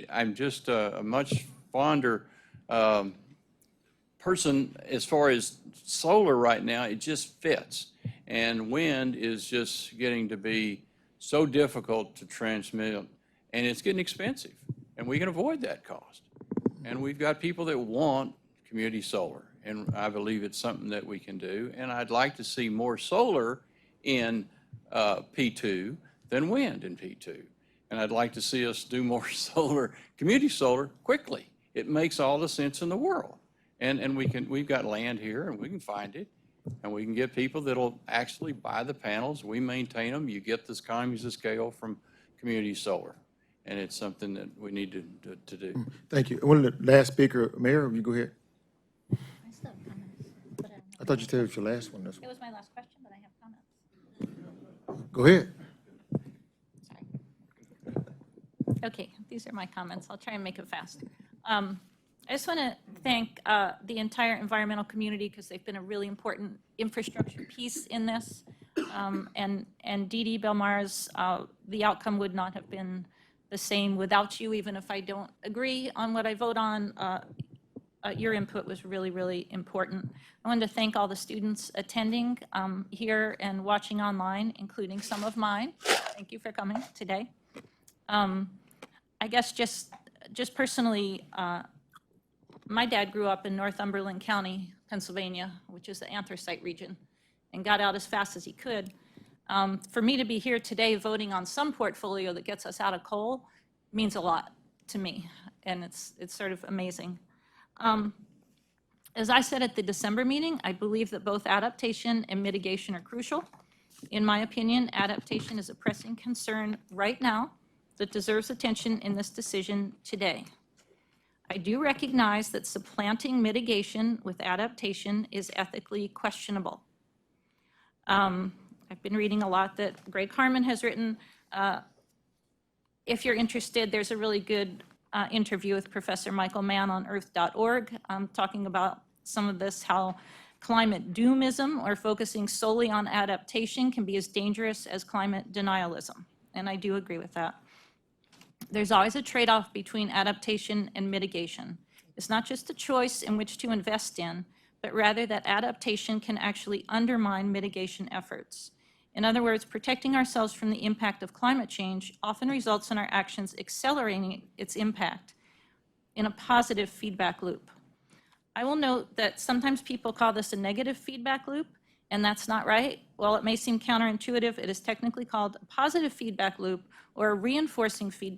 I'm just a much fonder person as far as solar right now. It just fits. And wind is just getting to be so difficult to transmit, and it's getting expensive. And we can avoid that cost. And we've got people that want community solar, and I believe it's something that we can do. And I'd like to see more solar in P2 than wind in P2. And I'd like to see us do more solar, community solar, quickly. It makes all the sense in the world. And we've got land here, and we can find it, and we can get people that'll actually buy the panels. We maintain them. You get this economies of scale from community solar. And it's something that we need to do. Thank you. One of the last speaker, Mayor, you go ahead. I still have comments, but I don't know. I thought you said it was your last one. It was my last question, but I have comments. Go ahead. Sorry. Okay, these are my comments. I'll try and make it fast. I just want to thank the entire environmental community because they've been a really important infrastructure piece in this. And Dee Dee Belmar's, the outcome would not have been the same without you, even if I don't agree on what I vote on. Your input was really, really important. I wanted to thank all the students attending here and watching online, including some of mine. Thank you for coming today. I guess just personally, my dad grew up in Northumberland County, Pennsylvania, which is the anthracite region, and got out as fast as he could. For me to be here today voting on some portfolio that gets us out of coal means a lot to me, and it's sort of amazing. As I said at the December meeting, I believe that both adaptation and mitigation are crucial. In my opinion, adaptation is a pressing concern right now that deserves attention in this decision today. I do recognize that supplanting mitigation with adaptation is ethically questionable. I've been reading a lot that Greg Harmon has written. If you're interested, there's a really good interview with Professor Michael Mann on earth.org talking about some of this, how climate doomism or focusing solely on adaptation can be as dangerous as climate denialism. And I do agree with that. There's always a trade-off between adaptation and mitigation. It's not just a choice in which to invest in, but rather that adaptation can actually undermine mitigation efforts. In other words, protecting ourselves from the impact of climate change often results in our actions accelerating its impact in a positive feedback loop. I will note that sometimes people call this a negative feedback loop, and that's not right. While it may seem counterintuitive, it is technically called a positive feedback loop or a reinforcing feedback